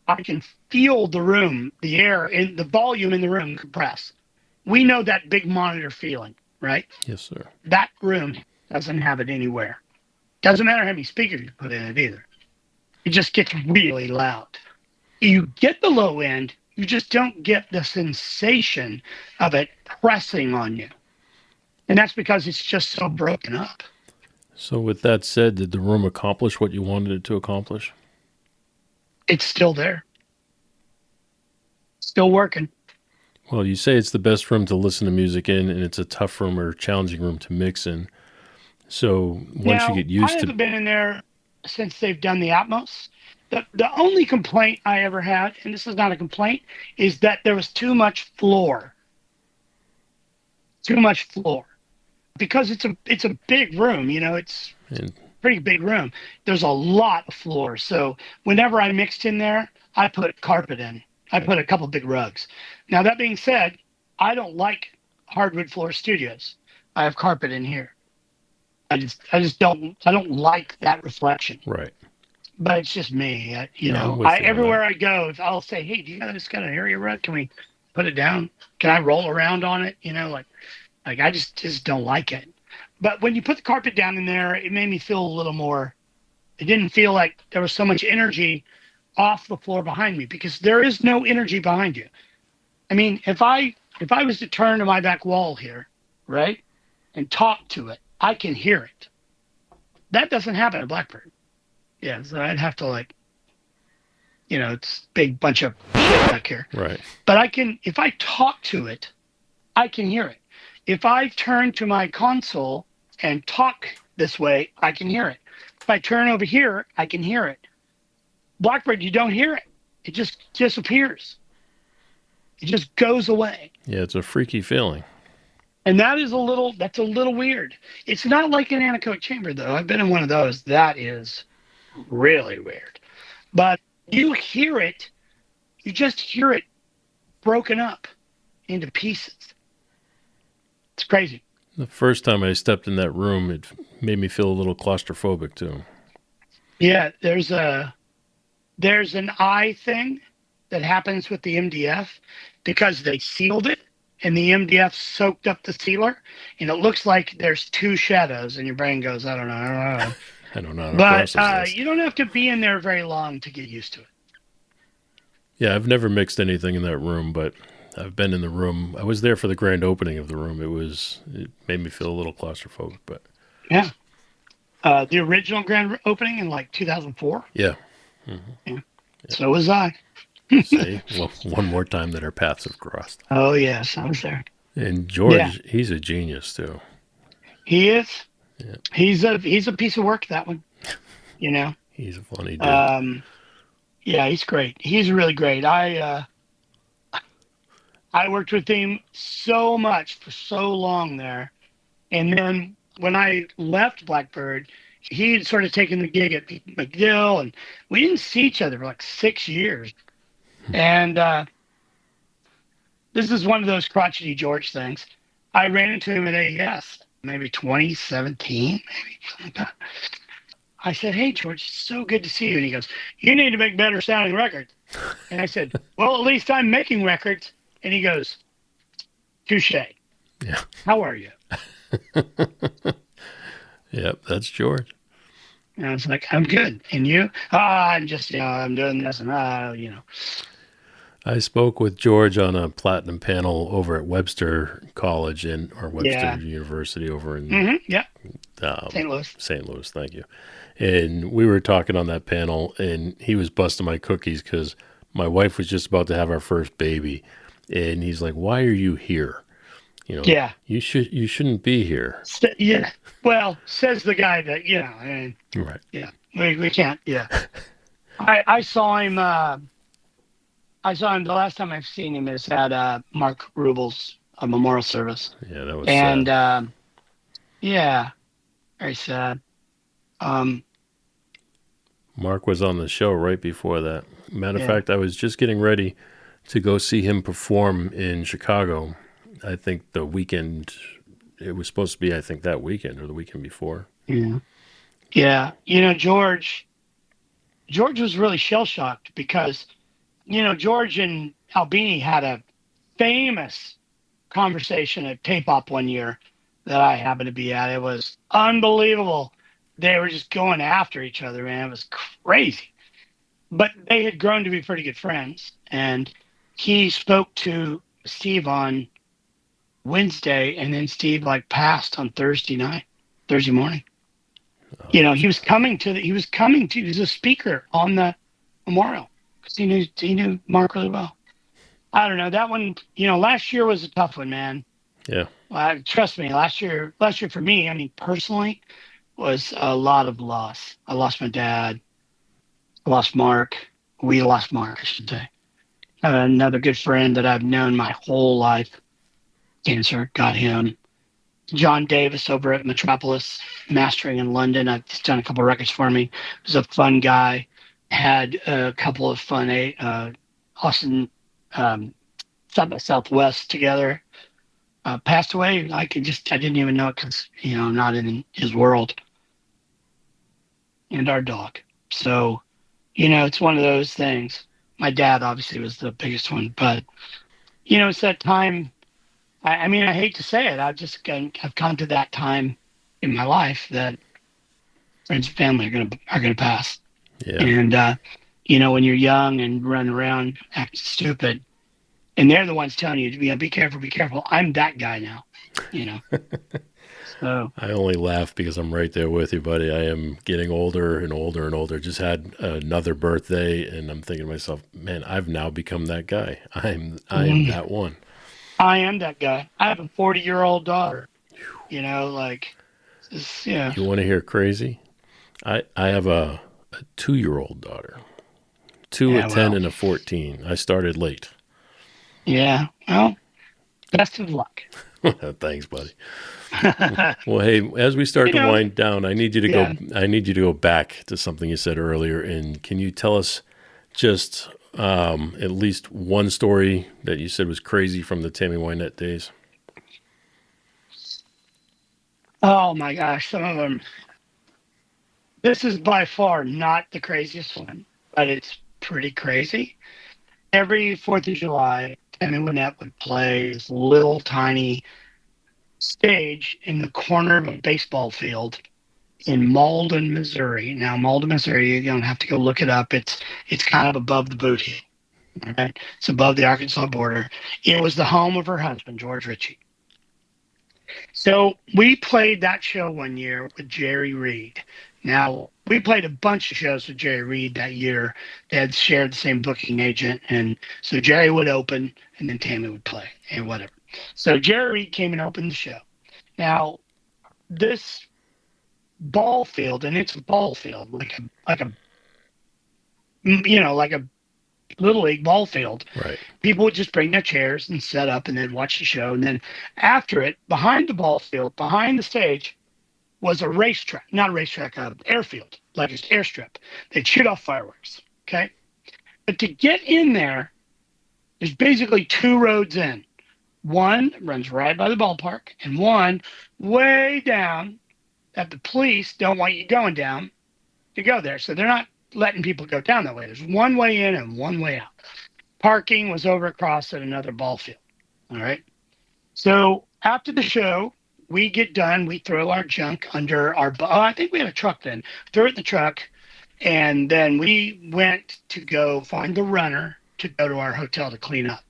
S8: I can feel the room, the air, and the volume in the room compress. We know that big monitor feeling, right?
S7: Yes, sir.
S8: That room doesn't have it anywhere. Doesn't matter how many speakers you put in it either. It just gets really loud. You get the low end, you just don't get the sensation of it pressing on you. And that's because it's just so broken up.
S7: So with that said, did the room accomplish what you wanted it to accomplish?
S8: It's still there. Still working.
S7: Well, you say it's the best room to listen to music in, and it's a tough room or challenging room to mix in. So once you get used
S8: I haven't been in there since they've done the Atmos. The only complaint I ever had, and this is not a complaint, is that there was too much floor. Too much floor. Because it's a big room, it's a pretty big room. There's a lot of floor. So whenever I mixed in there, I put carpet in. I put a couple big rugs. Now, that being said, I don't like hardwood floor studios. I have carpet in here. I don't like that reflection.
S7: Right.
S8: But it's just me. Everywhere I go, I'll say, hey, do you guys got an area rug? Can we put it down? Can I roll around on it? Like I just don't like it. But when you put the carpet down in there, it made me feel a little more, it didn't feel like there was so much energy off the floor behind me, because there is no energy behind you. I mean, if I was to turn to my back wall here, right, and talk to it, I can hear it. That doesn't happen at Blackbird. Yeah, so I'd have to it's a big bunch of shit back here.
S7: Right.
S8: But if I talk to it, I can hear it. If I turn to my console and talk this way, I can hear it. If I turn over here, I can hear it. Blackbird, you don't hear it. It just disappears. It just goes away.
S7: Yeah, it's a freaky feeling.
S8: And that's a little weird. It's not like an anechoic chamber, though. I've been in one of those. That is really weird. But you hear it. You just hear it broken up into pieces. It's crazy.
S7: The first time I stepped in that room, it made me feel a little claustrophobic, too.
S8: Yeah, there's an eye thing that happens with the MDF because they sealed it and the MDF soaked up the sealer, and it looks like there's two shadows, and your brain goes, I don't know.
S7: I don't know how to
S8: But
S7: process this.
S8: you don't have to be in there very long to get used to it.
S7: Yeah, I've never mixed anything in that room, but I've been in the room. I was there for the grand opening of the room. It made me feel a little claustrophobic, but
S8: yeah. The original grand opening in 2004.
S7: Yeah.
S8: Mm-hmm. Yeah. So was I.
S7: Say, well, one more time that our paths have crossed.
S8: Oh yes, I was there.
S7: And George, He's a genius too.
S8: He is.
S7: Yeah.
S8: He's a piece of work, that one.
S7: He's a funny dude.
S8: Yeah, he's great. He's really great. I worked with him so much for so long there. And then when I left Blackbird, he'd sort of taken the gig at McGill, and we didn't see each other for 6 years. And this is one of those crotchety George things. I ran into him at AES, maybe 2017, maybe something like that. I said, hey, George, it's so good to see you. And he goes, you need to make better sounding records. And I said, well, at least I'm making records. And he goes, touche.
S7: Yeah.
S8: How are you?
S7: Yep, that's George.
S8: And I was like, I'm good. And you? I'm just, I'm doing this and,
S7: I spoke with George on a platinum panel over at Webster College or Webster University over in
S8: St. Louis.
S7: St. Louis, thank you. And we were talking on that panel, and he was busting my cookies because my wife was just about to have our first baby. And he's like, why are you here? You shouldn't be here.
S8: Yeah. Well, says the guy that,
S7: Right.
S8: Yeah. We can't. Yeah. I saw him. The last time I've seen him is at Mark Rubel's memorial service.
S7: Yeah, that was sad.
S8: Yeah, very sad.
S7: Mark was on the show right before that. Matter of fact, I was just getting ready to go see him perform in Chicago. I think the weekend, it was supposed to be, that weekend or the weekend before.
S8: Yeah. Yeah. George was really shell-shocked because, George and Albini had a famous conversation at Tape Op one year that I happened to be at. It was unbelievable. they were just going after each other, man. It was crazy. But they had grown to be pretty good friends. And he spoke to Steve on Wednesday, and then Steve like passed on Thursday morning.
S7: Oh,
S8: He was he was a speaker on the memorial because he knew Mark really well. I don't know, that one, last year was a tough one, man.
S7: Yeah.
S8: Trust me, last year for me, I mean, personally, was a lot of loss. I lost my dad. I lost Mark. We lost Mark, I should say. Another good friend that I've known my whole life. Cancer, got him. John Davis over at Metropolis Mastering in London. I've just done a couple records for me. He was a fun guy. Had a couple of fun Austin South by Southwest together. Passed away. I didn't even know it because, I'm not in his world. And our dog. So, it's one of those things. My dad obviously was the biggest one, but, it's that time. I mean, I hate to say it. I've come to that time in my life that friends and family are gonna pass.
S7: Yeah.
S8: And when you're young and running around acting stupid, and they're the ones telling you to be careful, be careful. I'm that guy now. So
S7: I only laugh because I'm right there with you, buddy. I am getting older and older and older. Just had another birthday, and I'm thinking to myself, man, I've now become that guy. I am that one.
S8: I am that guy. I have a 40-year-old daughter. You want
S7: to hear crazy? I have a 2-year-old daughter. 2, a 10, and a 14. I started late.
S8: Yeah. Well, best of luck.
S7: Thanks, buddy. Well, hey, as we start to wind down, I need you to go. I need you to go back to something you said earlier, and can you tell us just at least one story that you said was crazy from the Tammy Wynette days?
S8: Oh my gosh, some of them. This is by far not the craziest one, but it's pretty crazy. Every 4th of July, Tammy Wynette would play this little tiny stage in the corner of a baseball field in Malden, Missouri. Now, Malden, Missouri, you don't have to go look it up. It's kind of above the Boot Heel. Okay? It's above the Arkansas border. It was the home of her husband, George Ritchie. So we played that show one year with Jerry Reed. Now, we played a bunch of shows with Jerry Reed that year. They had shared the same booking agent. And so Jerry would open and then Tammy would play and whatever. So Jerry Reed came and opened the show. Now, this ball field, and it's a ball field, like a little league ball field.
S7: Right.
S8: People would just bring their chairs and set up and then watch the show. And then after it, behind the ball field, behind the stage, was a racetrack, not a racetrack, airfield, like an airstrip. They'd shoot off fireworks. Okay. But to get in there, there's basically 2 roads in. One runs right by the ballpark, and one way down that the police don't want you going down to go there. So they're not letting people go down that way. There's one way in and one way out. Parking was over across at another ball field. All right. So after the show, we get done. We throw our junk under our I think we had a truck then. Throw it in the truck. And then we went to go find the runner to go to our hotel to clean up.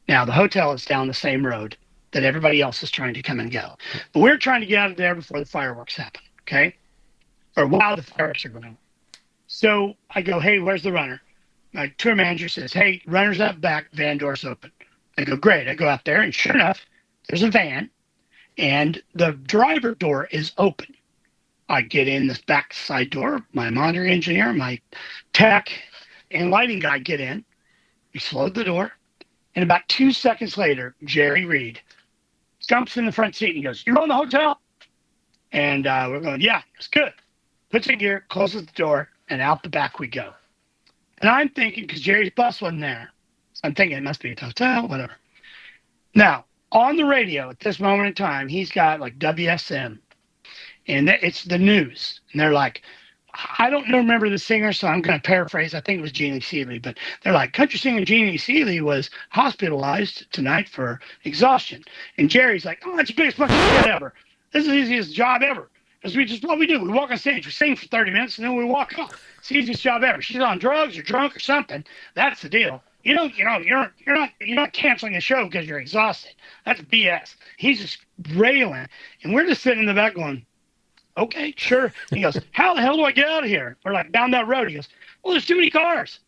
S8: Now, the hotel is down the same road that everybody else is trying to come and go. But we're trying to get out of there before the fireworks happen, okay? Or while the fireworks are going on. So I go, hey, where's the runner? My tour manager says, hey, runner's out back, van door's open. I go, great. I go out there, and sure enough, there's a van, and the driver door is open. I get in this back side door. My monitor engineer, my tech, and lighting guy get in. We slow the door. And about 2 seconds later, Jerry Reed jumps in the front seat and he goes, you going to the hotel? And we're going, yeah, it's good. Puts in gear, closes the door, and out the back we go. And I'm thinking, because Jerry's bus wasn't there, so I'm thinking it must be at the hotel, whatever. Now, on the radio at this moment in time, he's got like WSM, and it's the news. And they're like, I don't remember the singer, so I'm going to paraphrase. I think it was Jeannie Seeley, but they're like, country singer Jeannie Seeley was hospitalized tonight for exhaustion. And Jerry's like, oh, that's the biggest fucking shit ever. This is the easiest job ever. Because what we do. We walk on stage, we sing for 30 minutes, and then we walk off. It's the easiest job ever. She's on drugs or drunk or something. That's the deal. You're not canceling a show because you're exhausted. That's BS. He's just railing, and we're just sitting in the back going, okay, sure. He goes, how the hell do I get out of here? We're like, down that road. He goes, well, there's too many cars.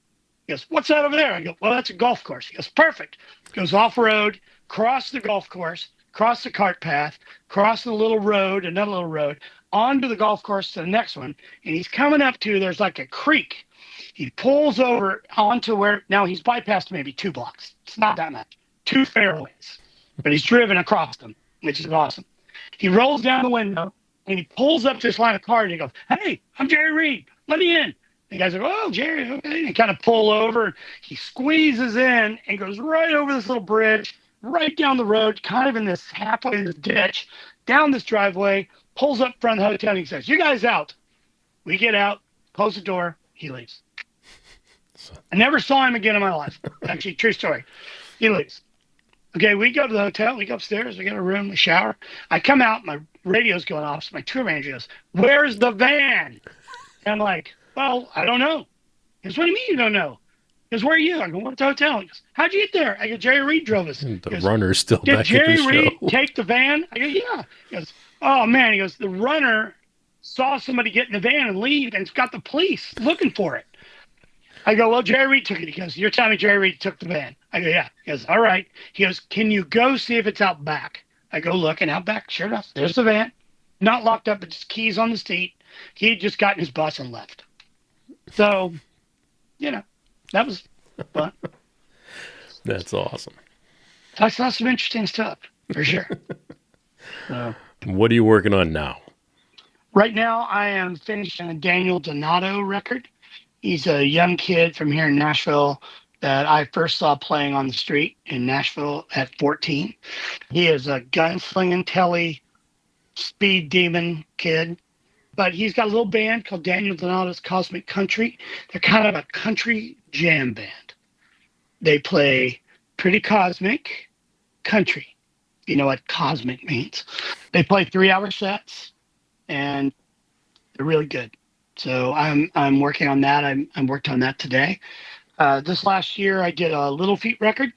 S8: He goes, what's that over there? I go, well, that's a golf course. He goes, perfect. Goes off road, cross the golf course, cross the cart path, cross the little road, another little road, onto the golf course to the next one. And he's coming up to, there's like a creek. He pulls over onto where, now he's bypassed maybe 2 blocks. It's not that much. 2 fairways. But he's driven across them, which is awesome. He rolls down the window, and he pulls up to this line of cars, and he goes, hey, I'm Jerry Reed. Let me in. The guys are, oh, Jerry, okay. And he kind of pull over. He squeezes in and goes right over this little bridge, right down the road, kind of in this halfway in this ditch, down this driveway, pulls up front of the hotel, and he says, you guys out. We get out, close the door, he leaves. I never saw him again in my life. Actually, true story. He leaves. Okay, we go to the hotel, we go upstairs, we get a room, we shower. I come out, my radio's going off, so my tour manager goes, where's the van? And I'm like, well, I don't know. He goes, what do you mean you don't know? He goes, where are you? I go, what's the hotel? He goes, how'd you get there? I go, Jerry Reed drove us.
S7: The runner's still
S8: Did
S7: back
S8: Jerry
S7: at the
S8: Reed
S7: show.
S8: take the van? I go, yeah. He goes, oh, man. He goes, the runner saw somebody get in the van and leave, and it's got the police looking for it. I go, well, Jerry Reed took it. He goes, you're telling me Jerry Reed took the van? I go, yeah. He goes, all right. He goes, can you go see if it's out back? I go look, and out back, sure enough, there's the van. Not locked up, but just keys on the seat. He had just gotten his bus and left. So, that was fun.
S7: That's awesome.
S8: I saw some interesting stuff, for sure.
S7: What are you working on now?
S8: Right now, I am finishing a Daniel Donato record. He's a young kid from here in Nashville that I first saw playing on the street in Nashville at 14. He is a gunslinging, telly, speed demon kid. But he's got a little band called Daniel Donato's Cosmic Country. They're kind of a country jam band. They play pretty cosmic country. You know what cosmic means. They play 3-hour sets, and they're really good. So I'm working on that. I'm worked on that today. This last year, I did a Little Feat record.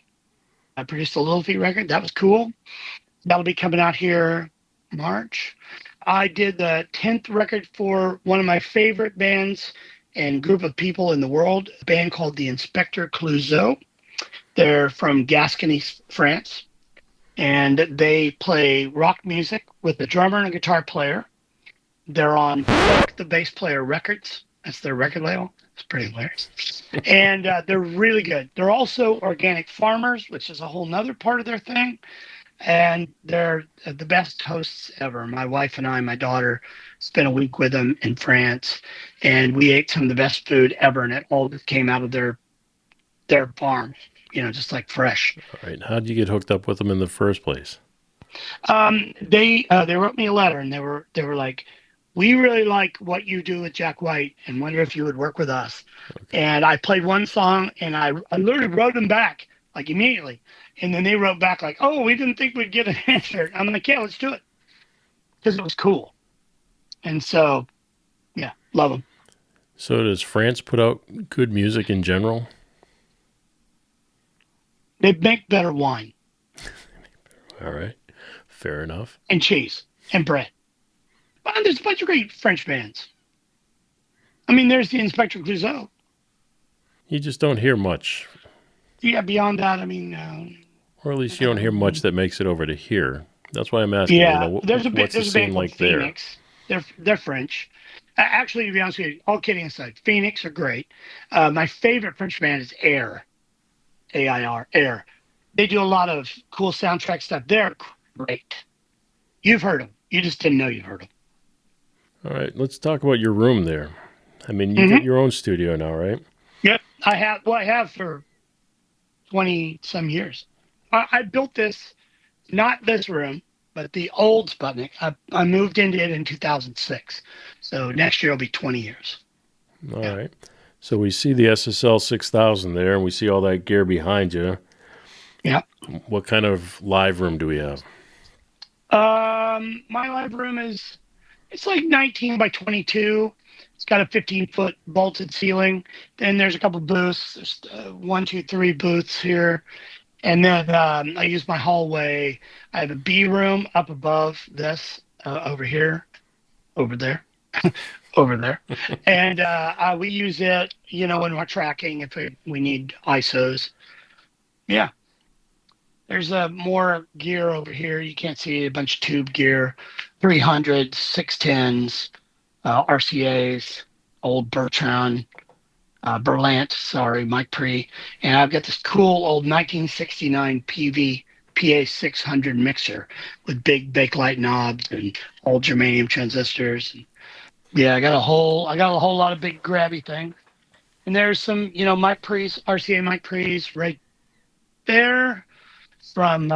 S8: I produced a Little Feat record. That was cool. That'll be coming out here March. I did the 10th record for one of my favorite bands and group of people in the world, a band called the Inspector Clouseau. They're from Gascony, France, and they play rock music with a drummer and a guitar player. They're on Fuck the Bass Player Records. That's their record label. It's pretty hilarious. And they're really good. They're also organic farmers, which is a whole nother part of their thing. And they're the best hosts ever. My wife and I, my daughter, spent a week with them in France, and we ate some of the best food ever, and it all just came out of their farm, just like fresh.
S7: All right. How did you get hooked up with them in the first place?
S8: They wrote me a letter, and they were like, we really like what you do with Jack White and wonder if you would work with us. Okay. And I played one song, and I literally wrote them back like immediately. And then they wrote back like, oh, we didn't think we'd get an answer. I'm like, yeah, let's do it. Because it was cool. And so, yeah, love them.
S7: So does France put out good music in general?
S8: They make better wine.
S7: All right. Fair enough.
S8: And cheese and bread. But there's a bunch of great French bands. I mean, there's the Inspector Clouseau.
S7: You just don't hear much.
S8: Yeah, beyond that, I mean...
S7: or at least you don't hear much that makes it over to here. That's why I'm asking.
S8: Yeah, there's a band
S7: like
S8: called Phoenix. They're French. Actually, to be honest with you, all kidding aside, Phoenix are great. My favorite French band is Air. A-I-R, Air. They do a lot of cool soundtrack stuff. They're great. You've heard them. You just didn't know you've heard them.
S7: All right, let's talk about your room there. I mean, you get your own studio now, right?
S8: Yep, I have. Well, I have for 20-some years. I built this, not this room, but the old Sputnik. I moved into it in 2006. So next year will be 20 years.
S7: All right. So we see the SSL 6000 there, and we see all that gear behind you.
S8: Yeah.
S7: What kind of live room do we have?
S8: My live room is It's like 19 by 22. It's got a 15-foot bolted ceiling. Then there's a couple booths. There's 1, 2, 3 booths here. And then I use my hallway. I have a B room up above this, over here, over there, over there. And we use it, when we're tracking, if we need ISOs. Yeah. There's more gear over here. You can't see a bunch of tube gear, 300s, 610s, RCAs, old Bertrand, Mike Pre. And I've got this cool old 1969 PV PA600 mixer with big bakelite knobs and old germanium transistors. And yeah, I got a whole lot of big grabby things. And there's some, Mike Pre's, RCA Mike Pre's right there from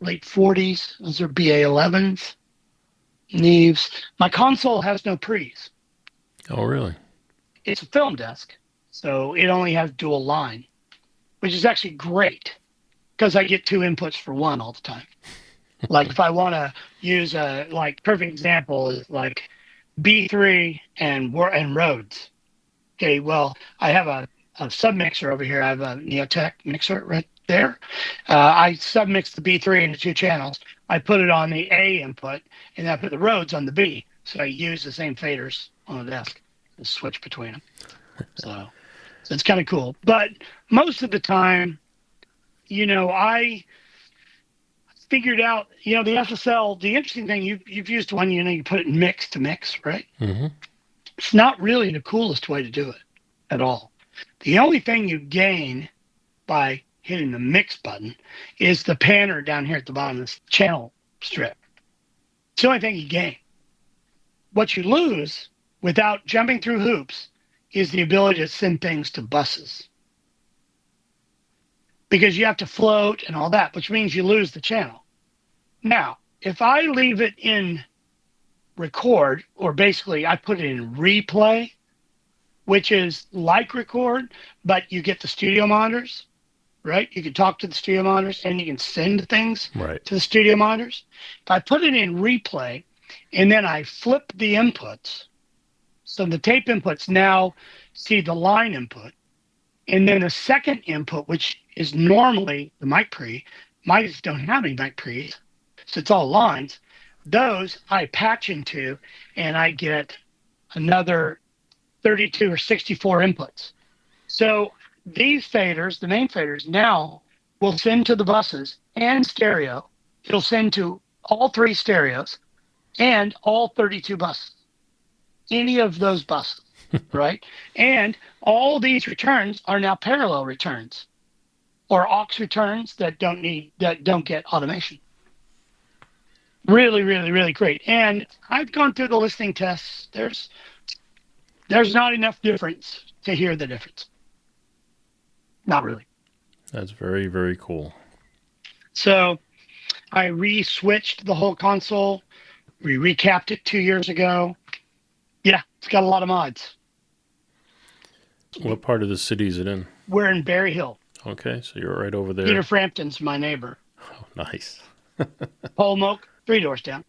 S8: late 40s. Those are BA11s. Neves. My console has no pre's.
S7: Oh, really?
S8: It's a film desk, so it only has dual line, which is actually great because I get 2 inputs for one all the time. Like if I want to use perfect example is like B3 and Rhodes. Okay, well, I have a submixer over here. I have a Neotech mixer right there. I submix the B3 into 2 channels. I put it on the A input, and I put the Rhodes on the B. So I use the same faders on the desk and switch between them. So it's kind of cool. But most of the time, I figured out, the SSL, the interesting thing, you've used one, you put it in mix to mix, right?
S7: Mm-hmm.
S8: It's not really the coolest way to do it at all. The only thing you gain by hitting the mix button is the panner down here at the bottom of this channel strip. It's the only thing you gain. What you lose without jumping through hoops is the ability to send things to buses. Because you have to float and all that, which means you lose the channel. Now, if I leave it in record, or basically I put it in replay, which is like record, but you get the studio monitors, right? You can talk to the studio monitors and you can send things to the studio monitors. If I put it in replay and then I flip the inputs, so the tape inputs now see the line input, and then the second input, which is normally the mic pre, mics don't have any mic pre's, so it's all lines. Those I patch into and I get another 32 or 64 inputs. So these faders, the main faders, now will send to the buses and stereo. It'll send to all 3 stereos and all 32 buses. Any of those buses, right? And all these returns are now parallel returns or aux returns that don't get automation. Really, really, really great. And I've gone through the listening tests. There's not enough difference to hear the difference. Not really.
S7: That's very, very cool.
S8: So I re-switched the whole console. We recapped it 2 years ago. Yeah, it's got a lot of mods.
S7: What part of the city is it in?
S8: We're in Berry Hill.
S7: Okay, so you're right over there.
S8: Peter Frampton's my neighbor.
S7: Oh, nice.
S8: Polmoke, 3 doors down.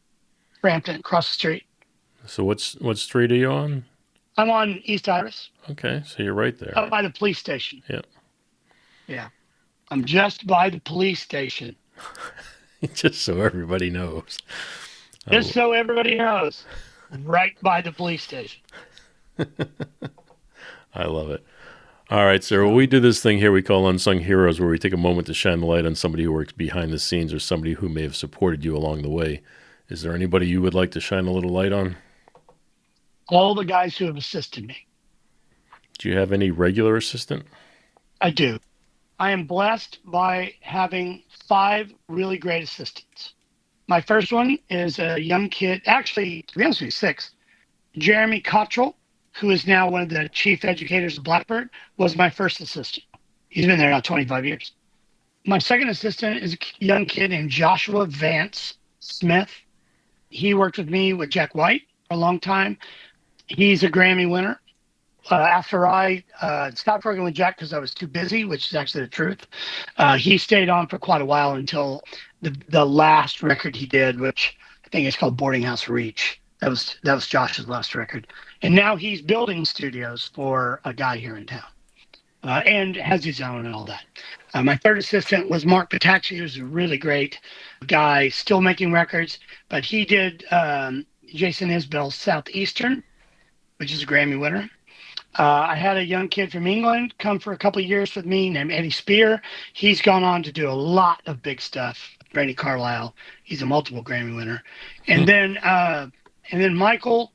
S8: Frampton, across the street.
S7: So what street are you on?
S8: I'm on East Iris.
S7: Okay, so you're right there.
S8: Up by the police station.
S7: Yeah.
S8: Yeah. I'm just by the police station.
S7: Just so everybody knows.
S8: Just so everybody knows. Right by the police station.
S7: I love it. All right, sir. Well, we do this thing here we call Unsung Heroes, where we take a moment to shine the light on somebody who works behind the scenes or somebody who may have supported you along the way. Is there anybody you would like to shine a little light on?
S8: All the guys who have assisted me.
S7: Do you have any regular assistant?
S8: I do. I am blessed by having 5 really great assistants. My first one is a young kid, actually, to be honest with you, 6. Jeremy Cottrell, who is now one of the chief educators of Blackbird, was my first assistant. He's been there now 25 years. My second assistant is a young kid named Joshua Vance Smith. He worked with me with Jack White for a long time. He's a Grammy winner. After I stopped working with Jack because I was too busy, which is actually the truth, he stayed on for quite a while until the last record he did, which I think is called Boarding House Reach. That was Josh's last record. And now he's building studios for a guy here in town, and has his own and all that. My third assistant was Mark Patacci, who's a really great guy, still making records, but he did Jason Isbell's Southeastern, which is a Grammy winner. I had a young kid from England come for a couple of years with me named Eddie Spear. He's gone on to do a lot of big stuff. Brady Carlisle, he's a multiple Grammy winner. And then Michael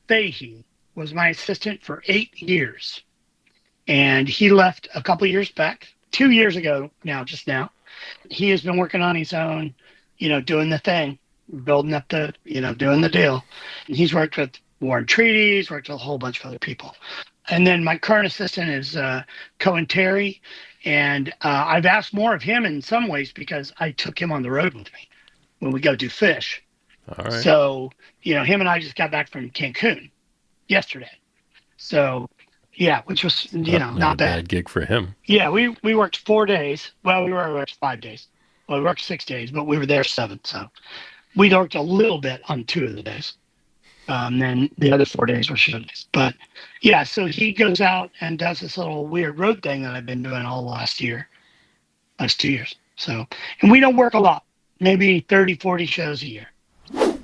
S8: Fahey was my assistant for 8 years. And he left a couple of years back, 2 years ago now, just now. He has been working on his own, doing the thing, building up doing the deal. And he's worked with Warren Treaties, worked with a whole bunch of other people. And then my current assistant is Cohen Terry. And I've asked more of him in some ways because I took him on the road with me when we go do Fish.
S7: All right.
S8: So, him and I just got back from Cancun yesterday. So, yeah, which was, not
S7: a
S8: bad.
S7: bad gig for him.
S8: Yeah, we worked 4 days. Well, we worked 5 days. Well, we worked 6 days, but we were there 7. So we worked a little bit on 2 of the days. Then the other 4 days were show days. But yeah, so he goes out and does this little weird road thing that I've been doing all last 2 years. So, and we don't work a lot, maybe 30, 40 shows a year.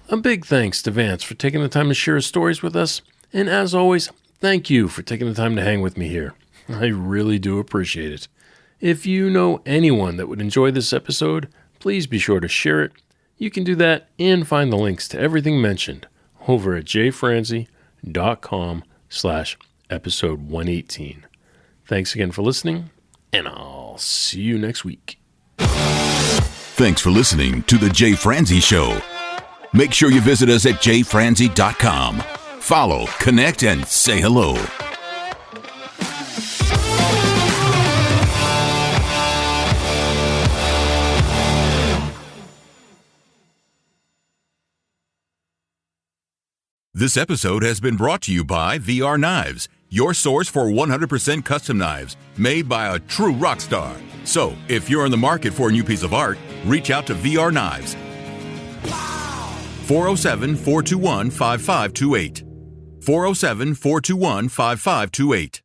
S7: A big thanks to Vance for taking the time to share his stories with us. And as always, thank you for taking the time to hang with me here. I really do appreciate it. If you know anyone that would enjoy this episode, please be sure to share it. You can do that and find the links to everything mentioned over at jfranzi.com/episode 118. Thanks again for listening, and I'll see you next week.
S6: Thanks for listening to The Jay Franzi Show. Make sure you visit us at jfranzi.com. Follow, connect, and say hello. This episode has been brought to you by VR Knives, your source for 100% custom knives made by a true rock star. So, if you're in the market for a new piece of art, reach out to VR Knives. 407-421-5528. 407-421-5528.